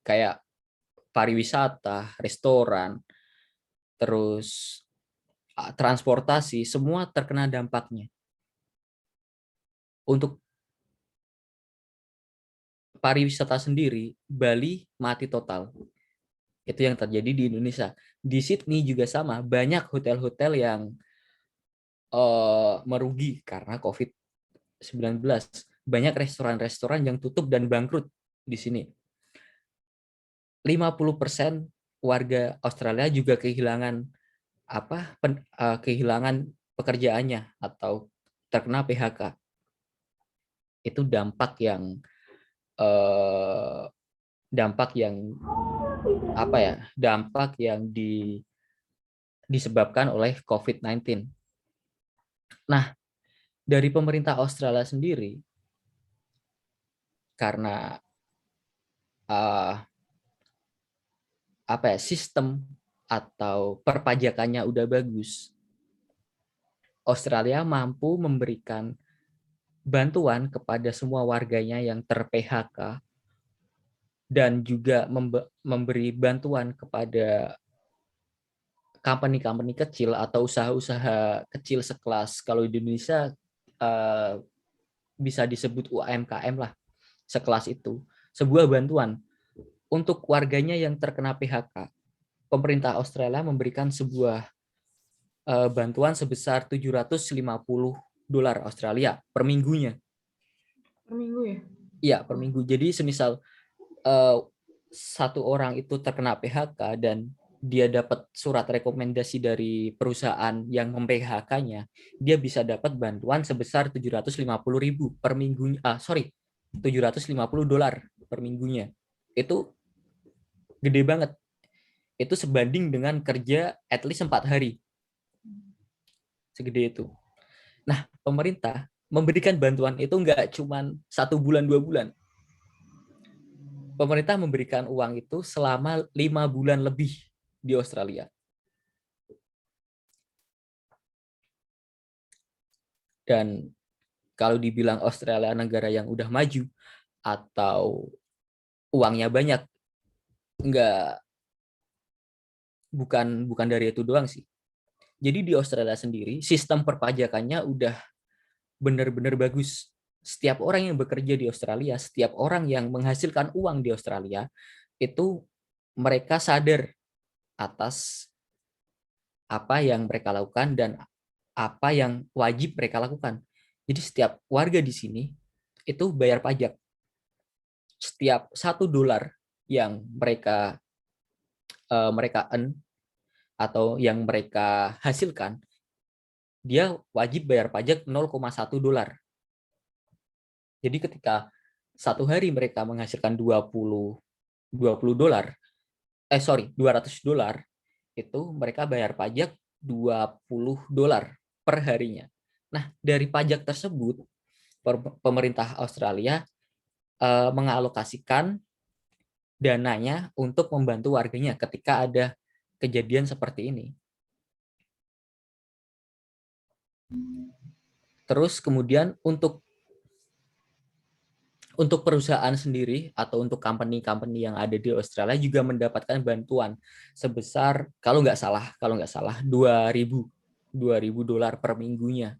kayak pariwisata, restoran, terus transportasi, semua terkena dampaknya. Untuk pariwisata sendiri, Bali mati total. Itu yang terjadi di Indonesia. Di Sydney juga sama, banyak hotel-hotel yang merugi karena COVID-19. Banyak restoran-restoran yang tutup dan bangkrut di sini. 50% warga Australia juga kehilangan pekerjaannya atau terkena PHK. Itu dampak yang disebabkan oleh COVID-19. Nah, dari pemerintah Australia sendiri, karena sistem atau perpajakannya udah bagus, Australia mampu memberikan bantuan kepada semua warganya yang ter-PHK dan juga memberi bantuan kepada company-company kecil atau usaha-usaha kecil sekelas, kalau di Indonesia bisa disebut UMKM lah, sekelas itu. Sebuah bantuan untuk warganya yang terkena PHK. Pemerintah Australia memberikan sebuah bantuan sebesar $750 Australia per minggunya. Per minggu ya? Iya, per minggu. Jadi semisal satu orang itu terkena PHK dan dia dapat surat rekomendasi dari perusahaan yang mem-PHK-nya, dia bisa dapat bantuan sebesar $750.000 per minggunya. $750 per minggunya. Itu gede banget. Itu sebanding dengan kerja at least 4 hari. Segede itu. Nah, pemerintah memberikan bantuan itu nggak cuma 1 bulan, 2 bulan. Pemerintah memberikan uang itu selama 5 bulan lebih di Australia. Dan kalau dibilang Australia negara yang udah maju atau uangnya banyak, bukan dari itu doang sih. Jadi di Australia sendiri sistem perpajakannya udah benar-benar bagus. setiap orang yang bekerja di Australia, setiap orang yang menghasilkan uang di Australia, itu mereka sadar atas apa yang mereka lakukan dan apa yang wajib mereka lakukan. Jadi setiap warga di sini itu bayar pajak. Setiap $1 yang mereka earn atau yang mereka hasilkan, dia wajib bayar pajak $0,1. Jadi ketika satu hari mereka menghasilkan $200, itu mereka bayar pajak $20 per harinya. Nah, dari pajak tersebut, pemerintah Australia mengalokasikan dananya untuk membantu warganya ketika ada kejadian seperti ini. Terus kemudian untuk perusahaan sendiri atau untuk company-company yang ada di Australia juga mendapatkan bantuan sebesar kalau nggak salah $2.000 per minggunya,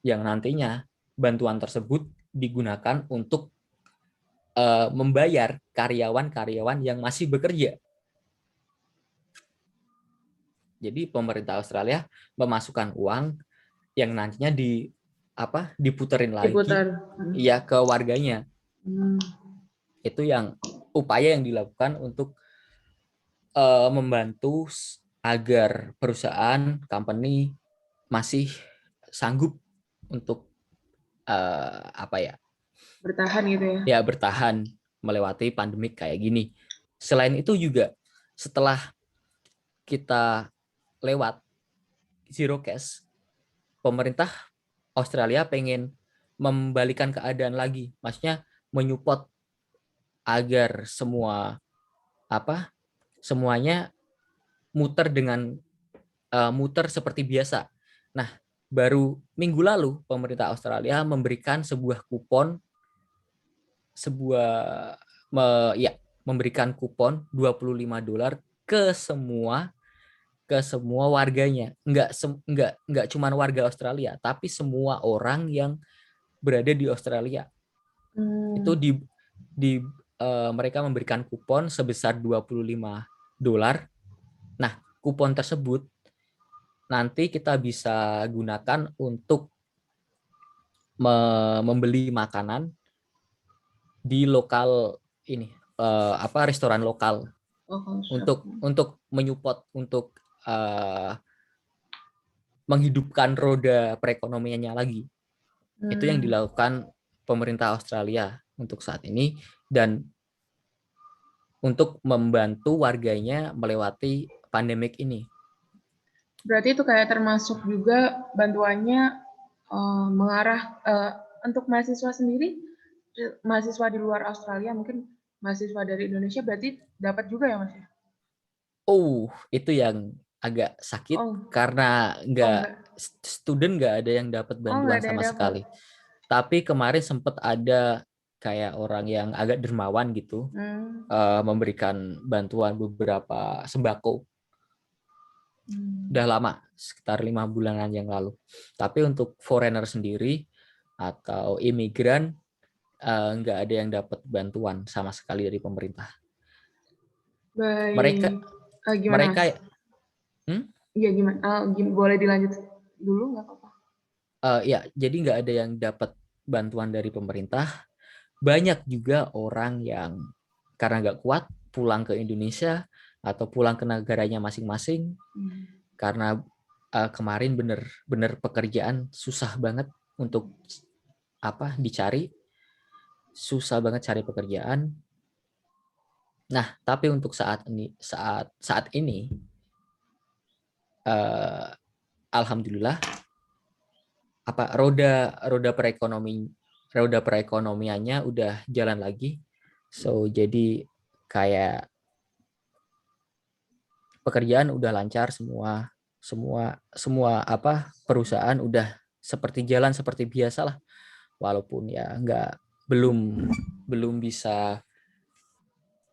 yang nantinya bantuan tersebut digunakan untuk membayar karyawan-karyawan yang masih bekerja. Jadi pemerintah Australia memasukkan uang yang nantinya diputerin lagi ya ke warganya. Itu yang upaya yang dilakukan untuk membantu agar perusahaan, company masih sanggup untuk bertahan gitu ya. Ya, bertahan melewati pandemik kayak gini. Selain itu juga setelah kita lewat zero cash, pemerintah Australia pengen membalikan keadaan lagi, maksudnya menyupport agar semuanya muter seperti biasa. Nah, baru minggu lalu pemerintah Australia memberikan sebuah kupon memberikan kupon $25 ke semua warganya. Enggak cuma warga Australia, tapi semua orang yang berada di Australia. Itu mereka memberikan kupon sebesar $25. Nah, kupon tersebut nanti kita bisa gunakan untuk membeli makanan di lokal restoran lokal untuk menyupport, untuk menghidupkan roda perekonomiannya lagi. Itu yang dilakukan pemerintah Australia untuk saat ini dan untuk membantu warganya melewati pandemik ini. Berarti itu kayak termasuk juga bantuannya mengarah untuk mahasiswa sendiri, mahasiswa di luar Australia, mungkin mahasiswa dari Indonesia berarti dapat juga ya, Mas? Itu yang agak sakit karena student nggak ada yang dapat bantuan sama sekali. Tapi kemarin sempat ada kayak orang yang agak dermawan gitu, memberikan bantuan beberapa sembako. Udah lama, sekitar 5 bulanan yang lalu. Tapi untuk foreigner sendiri atau imigran nggak ada yang dapat bantuan sama sekali dari pemerintah. Baik. Mereka Iya, gimana? Boleh dilanjut dulu nggak apa-apa? Ya, jadi nggak ada yang dapat bantuan dari pemerintah. Banyak juga orang yang karena nggak kuat pulang ke Indonesia atau pulang ke negaranya masing-masing karena kemarin bener pekerjaan susah banget untuk dicari, susah banget cari pekerjaan. Nah, tapi untuk saat ini alhamdulillah roda perekonomiannya udah jalan lagi. So jadi kayak pekerjaan udah lancar, semua perusahaan udah jalan seperti biasa lah. Walaupun ya belum bisa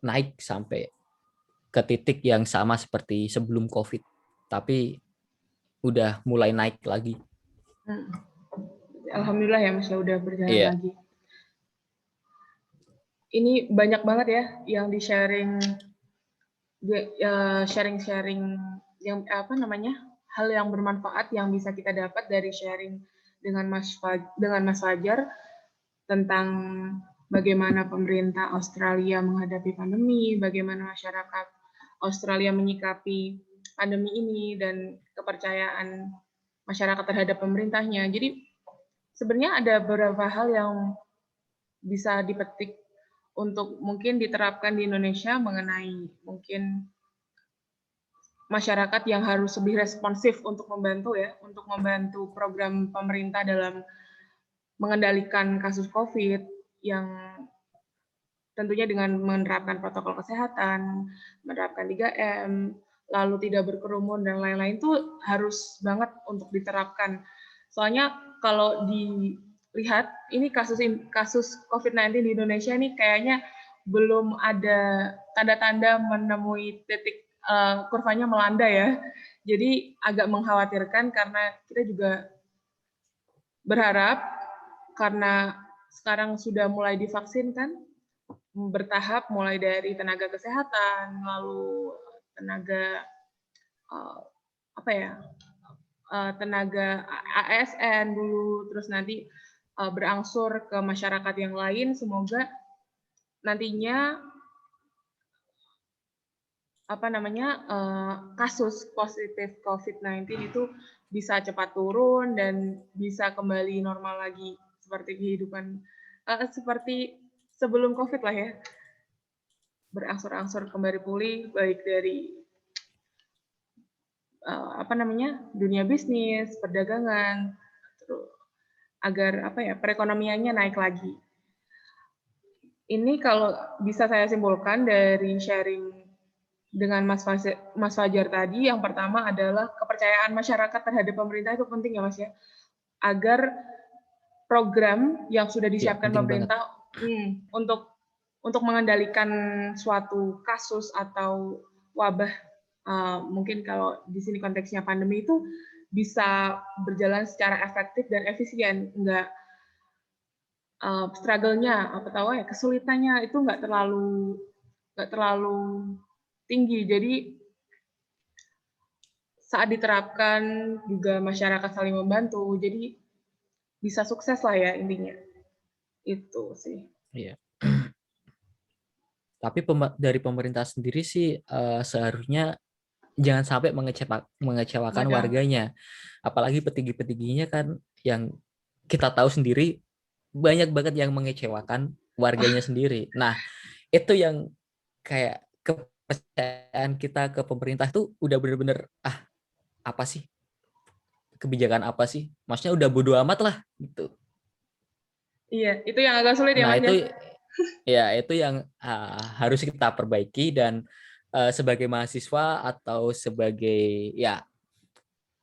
naik sampai ke titik yang sama seperti sebelum COVID, tapi udah mulai naik lagi. Alhamdulillah ya Mas ya udah berjalan Iya. lagi. Ini banyak banget ya yang di-sharing sharing-sharing yang apa namanya? Hal yang bermanfaat yang bisa kita dapat dari sharing dengan Mas Fajar tentang bagaimana pemerintah Australia menghadapi pandemi, bagaimana masyarakat Australia menyikapi pandemi ini dan kepercayaan masyarakat terhadap pemerintahnya. Jadi sebenarnya ada beberapa hal yang bisa dipetik untuk mungkin diterapkan di Indonesia mengenai mungkin masyarakat yang harus lebih responsif untuk membantu program pemerintah dalam mengendalikan kasus COVID yang tentunya dengan menerapkan protokol kesehatan, menerapkan 3M, lalu tidak berkerumun dan lain-lain itu harus banget untuk diterapkan. Soalnya kalau dilihat ini kasus COVID-19 di Indonesia ini kayaknya belum ada tanda-tanda menemui titik kurvanya melanda ya. Jadi agak mengkhawatirkan karena kita juga berharap karena sekarang sudah mulai divaksin kan, bertahap mulai dari tenaga kesehatan, lalu tenaga tenaga ASN dulu, terus nanti berangsur ke masyarakat yang lain. Semoga nantinya kasus positif COVID-19 itu bisa cepat turun dan bisa kembali normal lagi seperti kehidupan seperti sebelum COVID lah ya, berangsur-angsur kembali pulih baik dari dunia bisnis, perdagangan, terus agar perekonomiannya naik lagi. Ini kalau bisa saya simpulkan dari sharing dengan Mas Fajar tadi, yang pertama adalah kepercayaan masyarakat terhadap pemerintah itu penting ya Mas ya, agar program yang sudah disiapkan pemerintah untuk mengendalikan suatu kasus atau wabah, mungkin kalau di sini konteksnya pandemi itu bisa berjalan secara efektif dan efisien, enggak struggle-nya kesulitannya itu nggak terlalu tinggi. Jadi saat diterapkan juga masyarakat saling membantu, jadi bisa sukses lah ya intinya. Itu sih. Iya. Tapi dari pemerintah sendiri sih seharusnya jangan sampai mengecewakan warganya. Apalagi petinggi-petingginya kan yang kita tahu sendiri banyak banget yang mengecewakan warganya sendiri. Nah, itu yang kayak kepercayaan kita ke pemerintah tuh udah bener-bener apa sih? Kebijakan apa sih? Maksudnya udah bodo amat lah gitu. Iya, itu yang agak sulit ya Mas. Itu yang harus kita perbaiki dan sebagai mahasiswa atau sebagai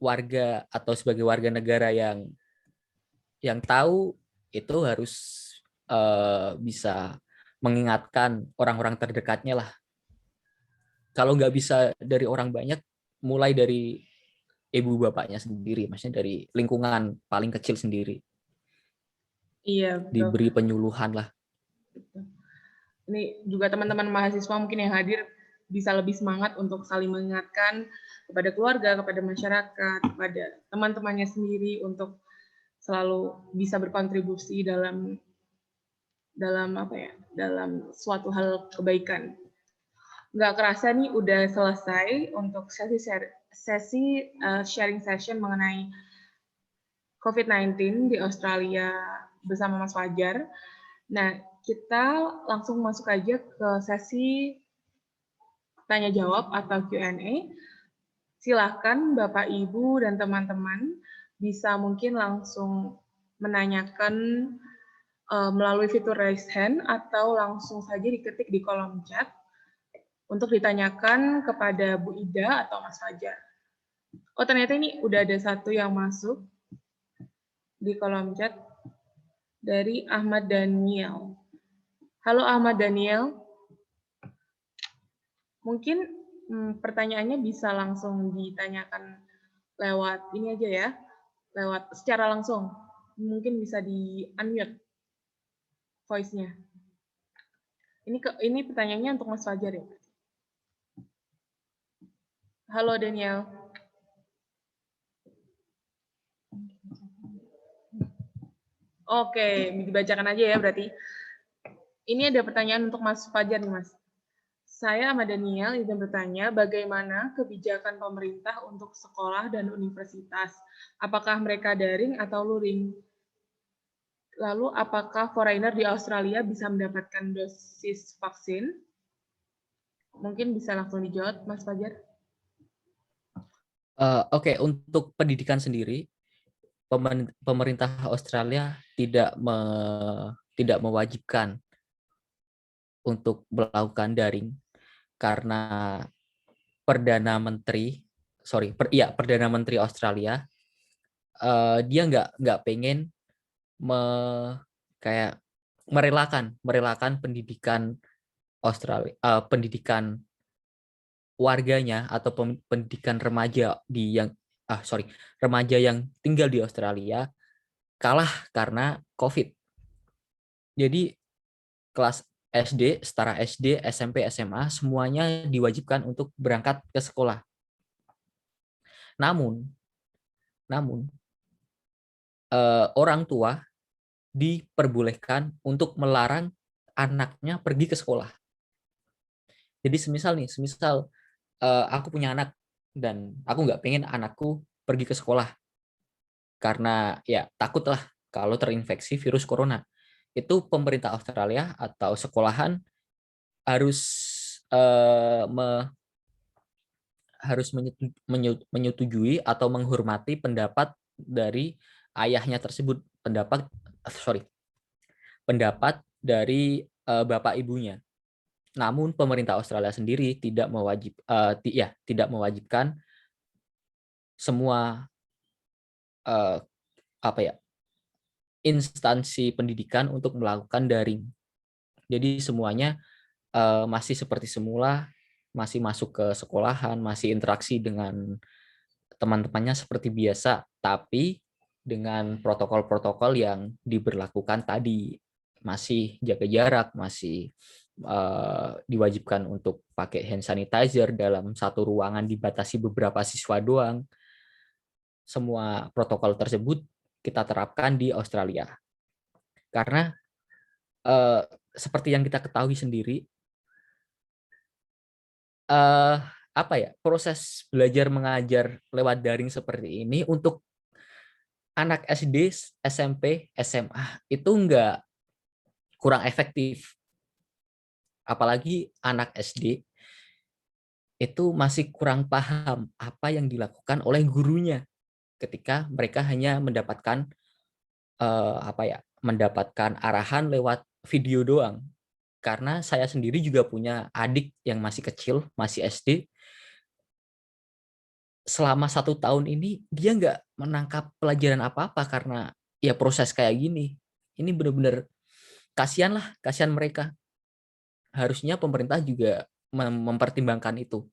warga atau sebagai warga negara yang tahu itu harus bisa mengingatkan orang-orang terdekatnya lah. Kalau nggak bisa dari orang banyak, mulai dari ibu bapaknya sendiri, maksudnya dari lingkungan paling kecil sendiri. Iya, betul. Diberi penyuluhan lah. Ini juga teman-teman mahasiswa mungkin yang hadir bisa lebih semangat untuk saling mengingatkan kepada keluarga, kepada masyarakat, kepada teman-temannya sendiri untuk selalu bisa berkontribusi dalam suatu hal kebaikan. Nggak kerasa nih udah selesai untuk sesi sharing session mengenai COVID-19 di Australia bersama Mas Fajar. Nah, kita langsung masuk aja ke sesi tanya jawab atau Q&A. Silahkan Bapak, Ibu, dan teman-teman bisa mungkin langsung menanyakan melalui fitur raise hand atau langsung saja diketik di kolom chat untuk ditanyakan kepada Bu Ida atau Mas Fajar. Oh, ternyata ini udah ada satu yang masuk di kolom chat dari Ahmad Daniel. Halo Ahmad Daniel. Mungkin pertanyaannya bisa langsung ditanyakan lewat ini aja ya, lewat secara langsung mungkin bisa di-unmute voice-nya. Ini pertanyaannya untuk Mas Fajar ya? Halo Daniel. Oke, dibacakan aja ya berarti. Ini ada pertanyaan untuk Mas Fajar nih, Mas. Saya sama Daniel izin bertanya, bagaimana kebijakan pemerintah untuk sekolah dan universitas? Apakah mereka daring atau luring? Lalu, apakah foreigner di Australia bisa mendapatkan dosis vaksin? Mungkin bisa langsung dijawab, Mas Fajar. Oke, untuk pendidikan sendiri, pemerintah Australia tidak mewajibkan untuk melakukan daring karena Perdana Menteri Australia dia nggak pengen kayak merelakan pendidikan Australia, pendidikan warganya atau pendidikan remaja remaja yang tinggal di Australia kalah karena COVID. Jadi kelas SD, setara SD, SMP, SMA semuanya diwajibkan untuk berangkat ke sekolah. Namun orang tua diperbolehkan untuk melarang anaknya pergi ke sekolah. Jadi semisal aku punya anak dan aku nggak pengen anakku pergi ke sekolah karena ya takutlah kalau terinfeksi virus corona. Itu pemerintah Australia atau sekolahan harus menyetujui atau menghormati pendapat dari ayahnya tersebut, pendapat dari bapak ibunya. Namun pemerintah Australia sendiri tidak mewajibkan semua instansi pendidikan untuk melakukan daring. Jadi semuanya masih seperti semula, masih masuk ke sekolahan, masih interaksi dengan teman-temannya seperti biasa, tapi dengan protokol-protokol yang diberlakukan tadi. Masih jaga jarak, masih diwajibkan untuk pakai hand sanitizer dalam satu ruangan dibatasi beberapa siswa doang. Semua protokol tersebut kita terapkan di Australia. Karena seperti yang kita ketahui sendiri, proses belajar mengajar lewat daring seperti ini untuk anak SD, SMP, SMA itu kurang efektif. Apalagi anak SD itu masih kurang paham apa yang dilakukan oleh gurunya ketika mereka hanya mendapatkan mendapatkan arahan lewat video doang. Karena saya sendiri juga punya adik yang masih kecil, masih SD. Selama 1 tahun ini dia nggak menangkap pelajaran apa-apa karena ya proses kayak gini. Ini benar-benar kasihan mereka. Harusnya pemerintah juga mempertimbangkan itu.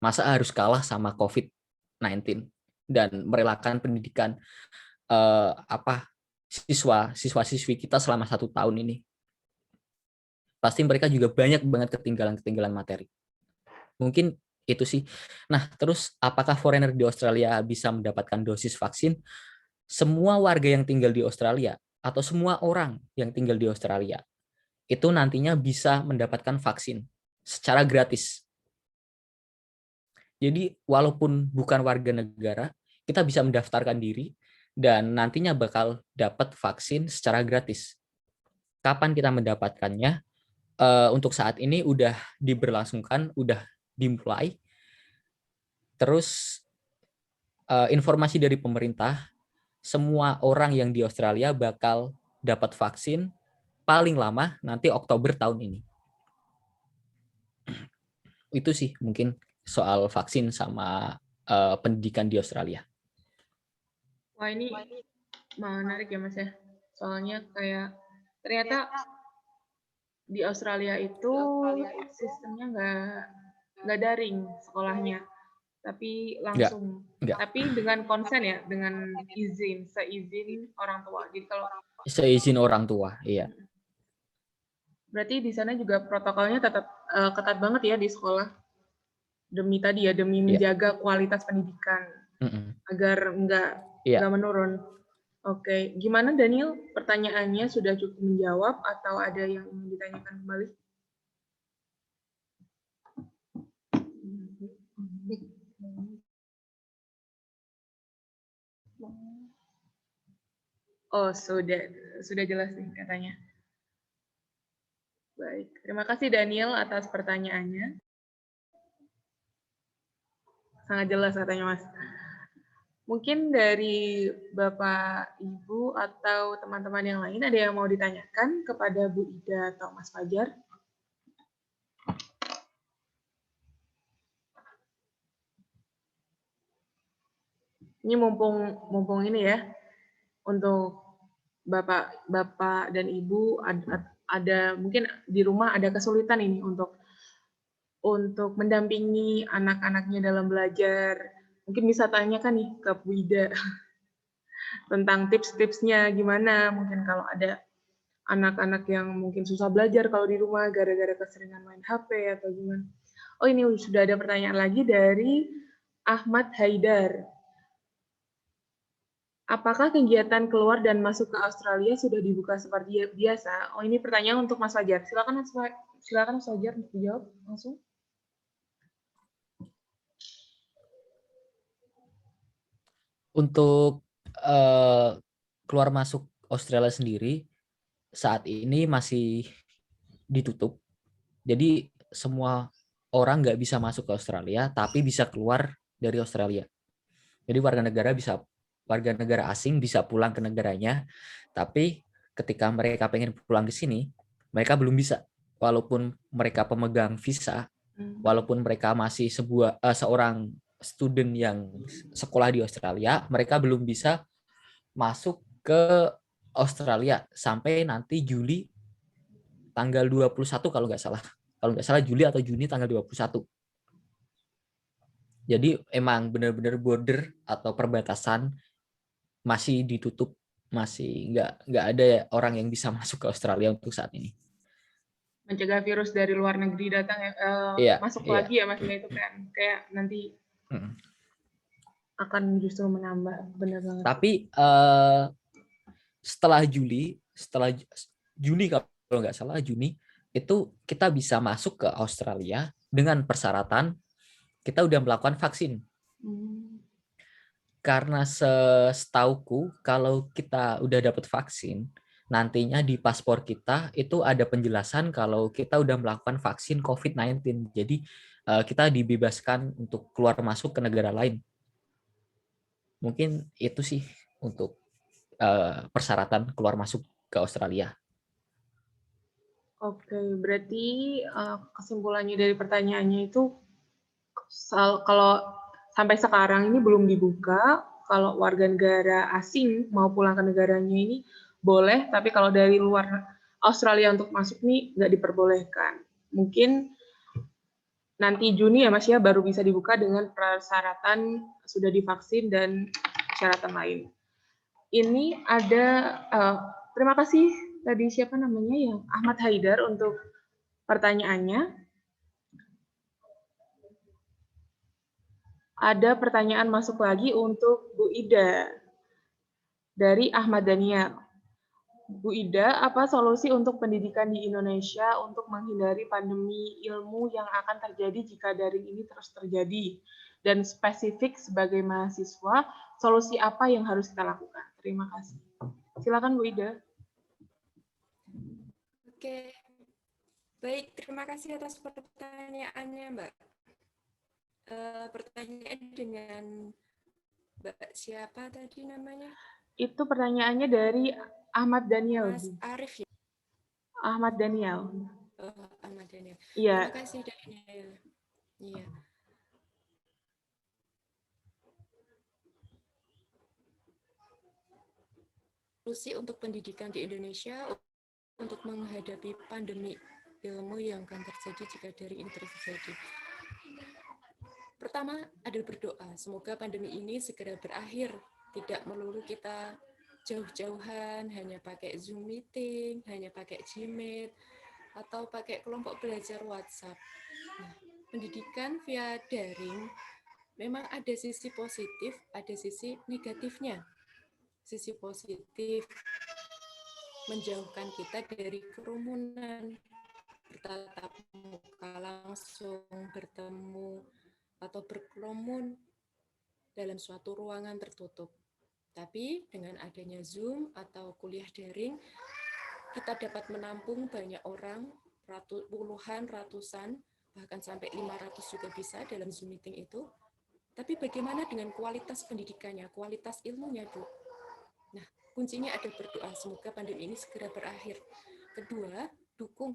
Masa harus kalah sama COVID-19 dan merelakan pendidikan siswa-siswi kita selama 1 tahun ini. Pasti mereka juga banyak banget ketinggalan materi. Mungkin itu sih. Nah, terus apakah foreigner di Australia bisa mendapatkan dosis vaksin? Semua warga yang tinggal di Australia atau semua orang yang tinggal di Australia itu nantinya bisa mendapatkan vaksin secara gratis. Jadi walaupun bukan warga negara, kita bisa mendaftarkan diri dan nantinya bakal dapat vaksin secara gratis. Kapan kita mendapatkannya? Untuk saat ini udah diberlangsungkan, udah dimulai. Terus informasi dari pemerintah, semua orang yang di Australia bakal dapat vaksin paling lama nanti Oktober tahun ini. Itu sih mungkin soal vaksin sama pendidikan di Australia. Wah, ini menarik ya Mas ya. Soalnya kayak ternyata di Australia itu sistemnya nggak daring sekolahnya. tapi Enggak. langsung, Enggak. tapi dengan konsen ya, dengan seizin orang tua. Jadi kalau Seizin orang tua, iya. berarti di sana juga protokolnya tetap ketat banget ya di sekolah. Demi tadi ya, demi menjaga kualitas pendidikan agar nggak menurun. Oke, gimana Daniel? Pertanyaannya sudah cukup menjawab atau ada yang ingin ditanyakan kembali? Oh, sudah jelas nih katanya. Baik, terima kasih Daniel atas pertanyaannya. Sangat jelas katanya, Mas. Mungkin dari Bapak, Ibu, atau teman-teman yang lain ada yang mau ditanyakan kepada Bu Ida atau Mas Fajar? Ini mumpung ini ya, untuk Bapak dan Ibu ada mungkin di rumah ada kesulitan ini untuk mendampingi anak-anaknya dalam belajar. Mungkin bisa tanyakan nih ke Bu Ida tentang tips-tipsnya gimana, mungkin kalau ada anak-anak yang mungkin susah belajar kalau di rumah gara-gara keseringan main HP atau gimana. Oh, ini sudah ada pertanyaan lagi dari Ahmad Haidar. Apakah kegiatan keluar dan masuk ke Australia sudah dibuka seperti biasa? Oh, ini pertanyaan untuk Mas Fajar. Silakan Mas Fajar untuk dijawab langsung. Untuk keluar masuk Australia sendiri saat ini masih ditutup. Jadi semua orang nggak bisa masuk ke Australia, tapi bisa keluar dari Australia. Jadi warga negara asing bisa pulang ke negaranya, tapi ketika mereka pengen pulang ke sini, mereka belum bisa. Walaupun mereka pemegang visa, walaupun mereka masih seorang student yang sekolah di Australia, mereka belum bisa masuk ke Australia sampai nanti Juli tanggal 21 kalau nggak salah. Kalau nggak salah Juli atau Juni tanggal 21. Jadi emang benar-benar border atau perbatasan masih ditutup, masih nggak ada orang yang bisa masuk ke Australia untuk saat ini. Mencegah virus dari luar negeri datang masuk lagi ya maksudnya itu kan kayak nanti akan justru menambah, benar banget. Tapi setelah Juni kalau nggak salah Juni itu kita bisa masuk ke Australia dengan persyaratan kita udah melakukan vaksin. Karena setauku kalau kita udah dapat vaksin, nantinya di paspor kita itu ada penjelasan kalau kita udah melakukan vaksin COVID-19. Jadi kita dibebaskan untuk keluar masuk ke negara lain. Mungkin itu sih untuk persyaratan keluar masuk ke Australia. Oke, berarti kesimpulannya dari pertanyaannya itu kalau sampai sekarang ini belum dibuka, kalau warga negara asing mau pulang ke negaranya ini boleh, tapi kalau dari luar Australia untuk masuk nih nggak diperbolehkan. Mungkin nanti Juni ya Mas ya baru bisa dibuka dengan persyaratan sudah divaksin dan persyaratan lain. Ini ada terima kasih tadi siapa namanya yang Ahmad Haidar untuk pertanyaannya. Ada pertanyaan masuk lagi untuk Bu Ida dari Ahmad Daniel. Bu Ida, apa solusi untuk pendidikan di Indonesia untuk menghindari pandemi ilmu yang akan terjadi jika daring ini terus terjadi? Dan spesifik sebagai mahasiswa, solusi apa yang harus kita lakukan? Terima kasih. Silakan Bu Ida. Oke, baik. Terima kasih atas pertanyaannya, Mbak. Pertanyaan dengan Mbak siapa tadi namanya? Itu pertanyaannya dari Ahmad Daniel. Mas Arif ya? Ahmad Daniel. Ahmad Daniel. Iya. Terima kasih Daniel. Iya. Solusi untuk pendidikan di Indonesia untuk menghadapi pandemi ilmu yang akan terjadi jika dari ini terjadi. Pertama adalah berdoa, semoga pandemi ini segera berakhir, tidak melulu kita jauh-jauhan, hanya pakai Zoom meeting, hanya pakai Gmeet, atau pakai kelompok belajar WhatsApp. Nah, pendidikan via daring memang ada sisi positif, ada sisi negatifnya. Sisi positif menjauhkan kita dari kerumunan, bertatap muka langsung, bertemu atau berkerumun dalam suatu ruangan tertutup. Tapi dengan adanya Zoom atau kuliah daring, kita dapat menampung banyak orang, puluhan, ratusan, bahkan sampai 500 juga bisa dalam Zoom meeting itu. Tapi bagaimana dengan kualitas pendidikannya, kualitas ilmunya, Bu? Nah, kuncinya ada berdoa, semoga pandemi ini segera berakhir. Kedua, dukung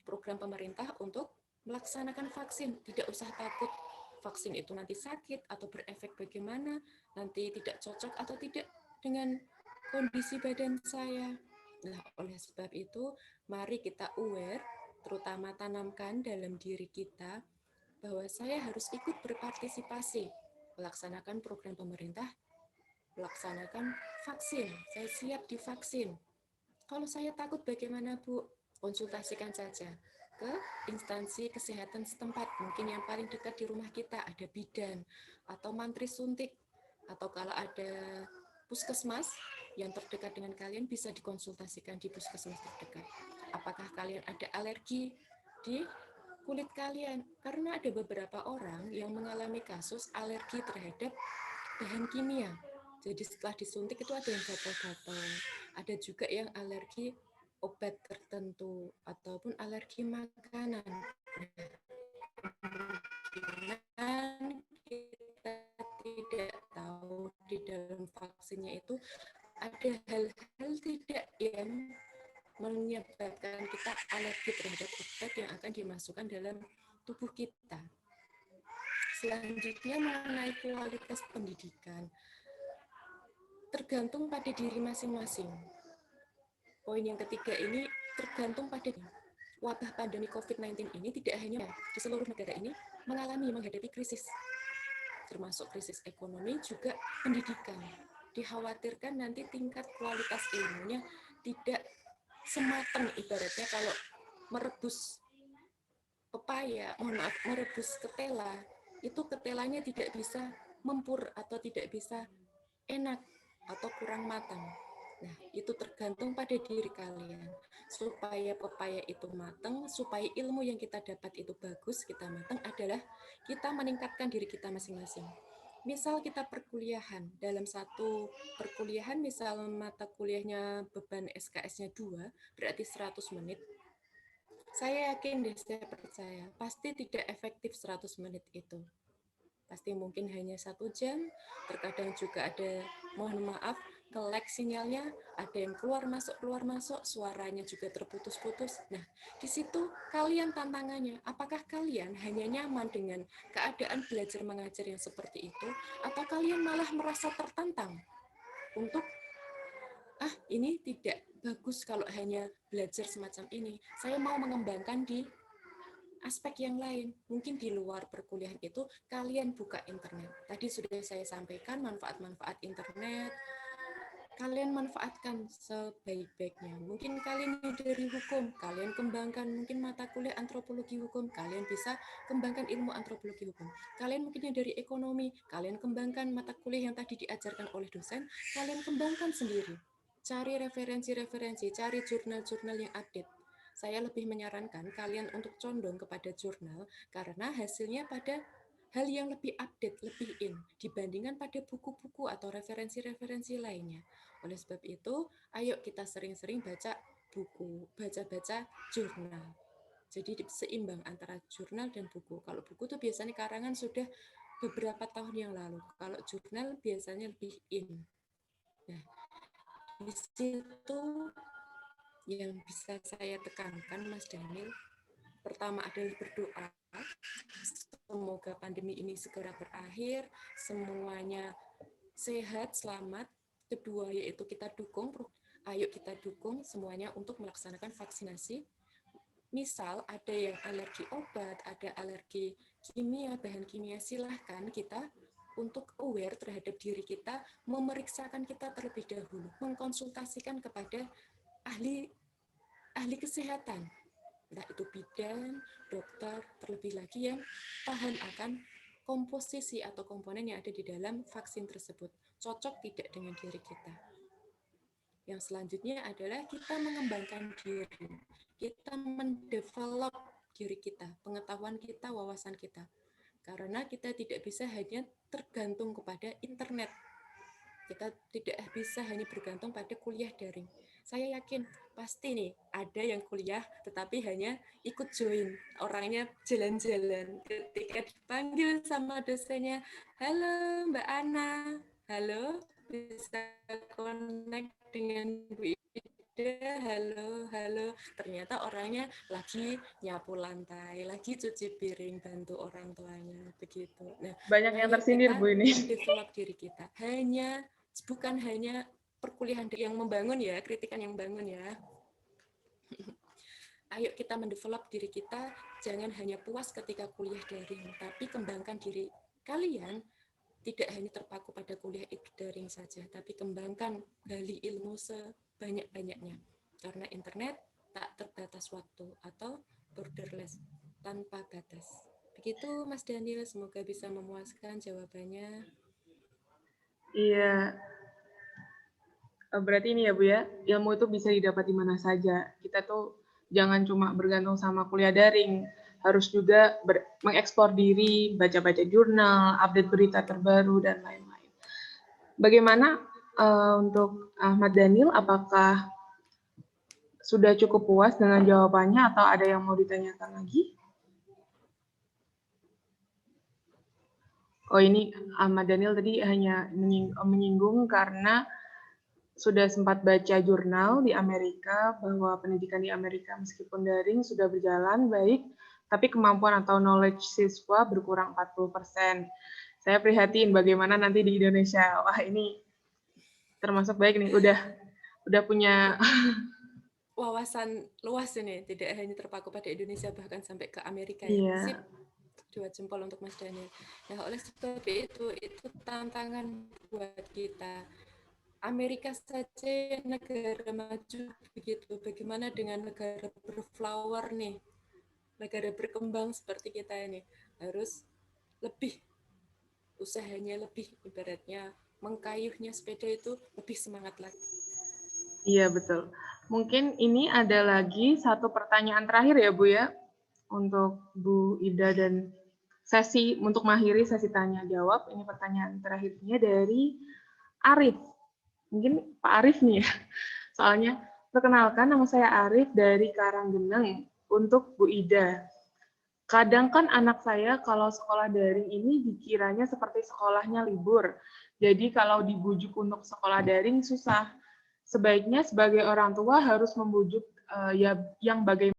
program pemerintah untuk melaksanakan vaksin. Tidak usah takut vaksin itu nanti sakit atau berefek bagaimana, nanti tidak cocok atau tidak dengan kondisi badan saya. Nah, oleh sebab itu, mari kita aware, terutama tanamkan dalam diri kita, bahwa saya harus ikut berpartisipasi, melaksanakan program pemerintah, melaksanakan vaksin. Saya siap divaksin. Kalau saya takut bagaimana, Bu? Konsultasikan saja ke instansi kesehatan setempat, mungkin yang paling dekat di rumah kita, ada bidan, atau mantri suntik, atau kalau ada puskesmas yang terdekat dengan kalian, bisa dikonsultasikan di puskesmas terdekat. Apakah kalian ada alergi di kulit kalian? Karena ada beberapa orang yang mengalami kasus alergi terhadap bahan kimia. Jadi setelah disuntik itu ada yang gatal-gatal, ada juga yang alergi obat tertentu ataupun alergi makanan. Kemungkinan kita tidak tahu di dalam vaksinnya itu ada hal-hal tidak yang menyebabkan kita alergi terhadap obat yang akan dimasukkan dalam tubuh kita. Selanjutnya mengenai kualitas pendidikan, tergantung pada diri masing-masing. Poin yang ketiga ini tergantung pada wabah pandemi COVID-19 ini tidak hanya di seluruh negara ini menghadapi krisis, termasuk krisis ekonomi, juga pendidikan. Dikhawatirkan nanti tingkat kualitas ilmunya tidak sematang, ibaratnya kalau merebus pepaya, merebus ketela, itu ketelanya tidak bisa mempur atau tidak bisa enak atau kurang matang. Nah, itu tergantung pada diri kalian. Supaya pepaya itu matang, supaya ilmu yang kita dapat itu bagus, kita matang, adalah kita meningkatkan diri kita masing-masing. Misal kita perkuliahan, dalam satu perkuliahan, misal mata kuliahnya beban SKS-nya 2, berarti 100 menit. Saya yakin deh, saya percaya, pasti tidak efektif 100 menit itu. Pasti mungkin hanya 1 jam, terkadang juga ada, mohon maaf, ke-lag sinyalnya, ada yang keluar masuk, suaranya juga terputus-putus. Nah, di situ kalian tantangannya, apakah kalian hanya nyaman dengan keadaan belajar mengajar yang seperti itu, atau kalian malah merasa tertantang untuk, ini tidak bagus kalau hanya belajar semacam ini, saya mau mengembangkan di aspek yang lain. Mungkin di luar perkuliahan itu kalian buka internet. Tadi sudah saya sampaikan manfaat-manfaat internet. Kalian manfaatkan sebaik-baiknya. Mungkin kalian dari hukum, kalian kembangkan mungkin mata kuliah antropologi hukum, kalian bisa kembangkan ilmu antropologi hukum. Kalian mungkin dari ekonomi, kalian kembangkan mata kuliah yang tadi diajarkan oleh dosen, kalian kembangkan sendiri. Cari referensi-referensi, cari jurnal-jurnal yang update. Saya lebih menyarankan kalian untuk condong kepada jurnal karena hasilnya pada hal yang lebih update, lebih in, dibandingkan pada buku-buku atau referensi-referensi lainnya. Oleh sebab itu, ayo kita sering-sering baca buku, baca-baca jurnal. Jadi seimbang antara jurnal dan buku. Kalau buku itu biasanya karangan sudah beberapa tahun yang lalu. Kalau jurnal biasanya lebih in. Nah, di situ yang bisa saya tekankan, Mas Daniel, pertama adalah berdoa, semoga pandemi ini segera berakhir, semuanya sehat, selamat. Kedua, yaitu kita dukung, ayo kita dukung semuanya untuk melaksanakan vaksinasi. Misal ada yang alergi obat, ada alergi kimia, bahan kimia, silahkan kita untuk aware terhadap diri kita, memeriksakan kita terlebih dahulu, mengkonsultasikan kepada ahli kesehatan, entah itu bidan, dokter, terlebih lagi yang paham akan komposisi atau komponen yang ada di dalam vaksin tersebut, cocok tidak dengan diri kita. Yang selanjutnya adalah kita mengembangkan diri, kita mendevelop diri kita, pengetahuan kita, wawasan kita. Karena kita tidak bisa hanya tergantung kepada internet. Kita tidak bisa hanya bergantung pada kuliah daring. Saya yakin pasti nih ada yang kuliah tetapi hanya ikut join, orangnya jalan-jalan. Ketika dipanggil sama dosennya, halo Mbak Ana, halo bisa connect dengan Bu Ida, halo. Ternyata orangnya lagi nyapu lantai, lagi cuci piring, bantu orang tuanya, begitu. Nah, Banyak yang tersindir Bu ini. develop diri kita. Bukan hanya perkuliahan yang membangun ya, kritikan yang membangun ya. Ayo kita mendevelop diri kita, jangan hanya puas ketika kuliah daring, tapi kembangkan diri kalian, tidak hanya terpaku pada kuliah daring saja, tapi kembangkan, gali ilmu sebanyak-banyaknya. Karena internet tak terbatas waktu atau borderless, tanpa batas. Begitu Mas Daniel, semoga bisa memuaskan jawabannya. Iya, berarti ini ya Bu ya, ilmu itu bisa didapat di mana saja. Kita tuh jangan cuma bergantung sama kuliah daring, harus juga mengekspor diri, baca-baca jurnal, update berita terbaru, dan lain-lain. Bagaimana untuk Ahmad Daniel, apakah sudah cukup puas dengan jawabannya atau ada yang mau ditanyakan lagi? Oh, ini Ahmad Daniel tadi hanya menyinggung karena sudah sempat baca jurnal di Amerika bahwa pendidikan di Amerika meskipun daring sudah berjalan baik, tapi kemampuan atau knowledge siswa berkurang 40%. Saya prihatin bagaimana nanti di Indonesia. Wah, ini termasuk baik nih, udah punya wawasan luas ini, tidak hanya terpaku pada Indonesia, bahkan sampai ke Amerika ya. Iya. Sip. 2 jempol untuk Mas Daniel. Nah, oleh sebab itu tantangan buat kita. Amerika saja negara maju begitu. Bagaimana dengan negara berflower nih? Negara berkembang seperti kita ini. Harus lebih, usahanya lebih, ibaratnya mengkayuhnya sepeda itu lebih semangat lagi. Iya, betul. Mungkin ini ada lagi satu pertanyaan terakhir ya Bu ya, untuk Bu Ida dan sesi untuk mengakhiri sesi tanya jawab. Ini pertanyaan terakhirnya dari Arif. Mungkin Pak Arif nih ya. Soalnya, perkenalkan nama saya Arif dari Karanggeneng untuk Bu Ida. Kadang kan anak saya kalau sekolah daring ini dikiranya seperti sekolahnya libur. Jadi kalau dibujuk untuk sekolah daring susah. Sebaiknya sebagai orang tua harus membujuk yang bagaimana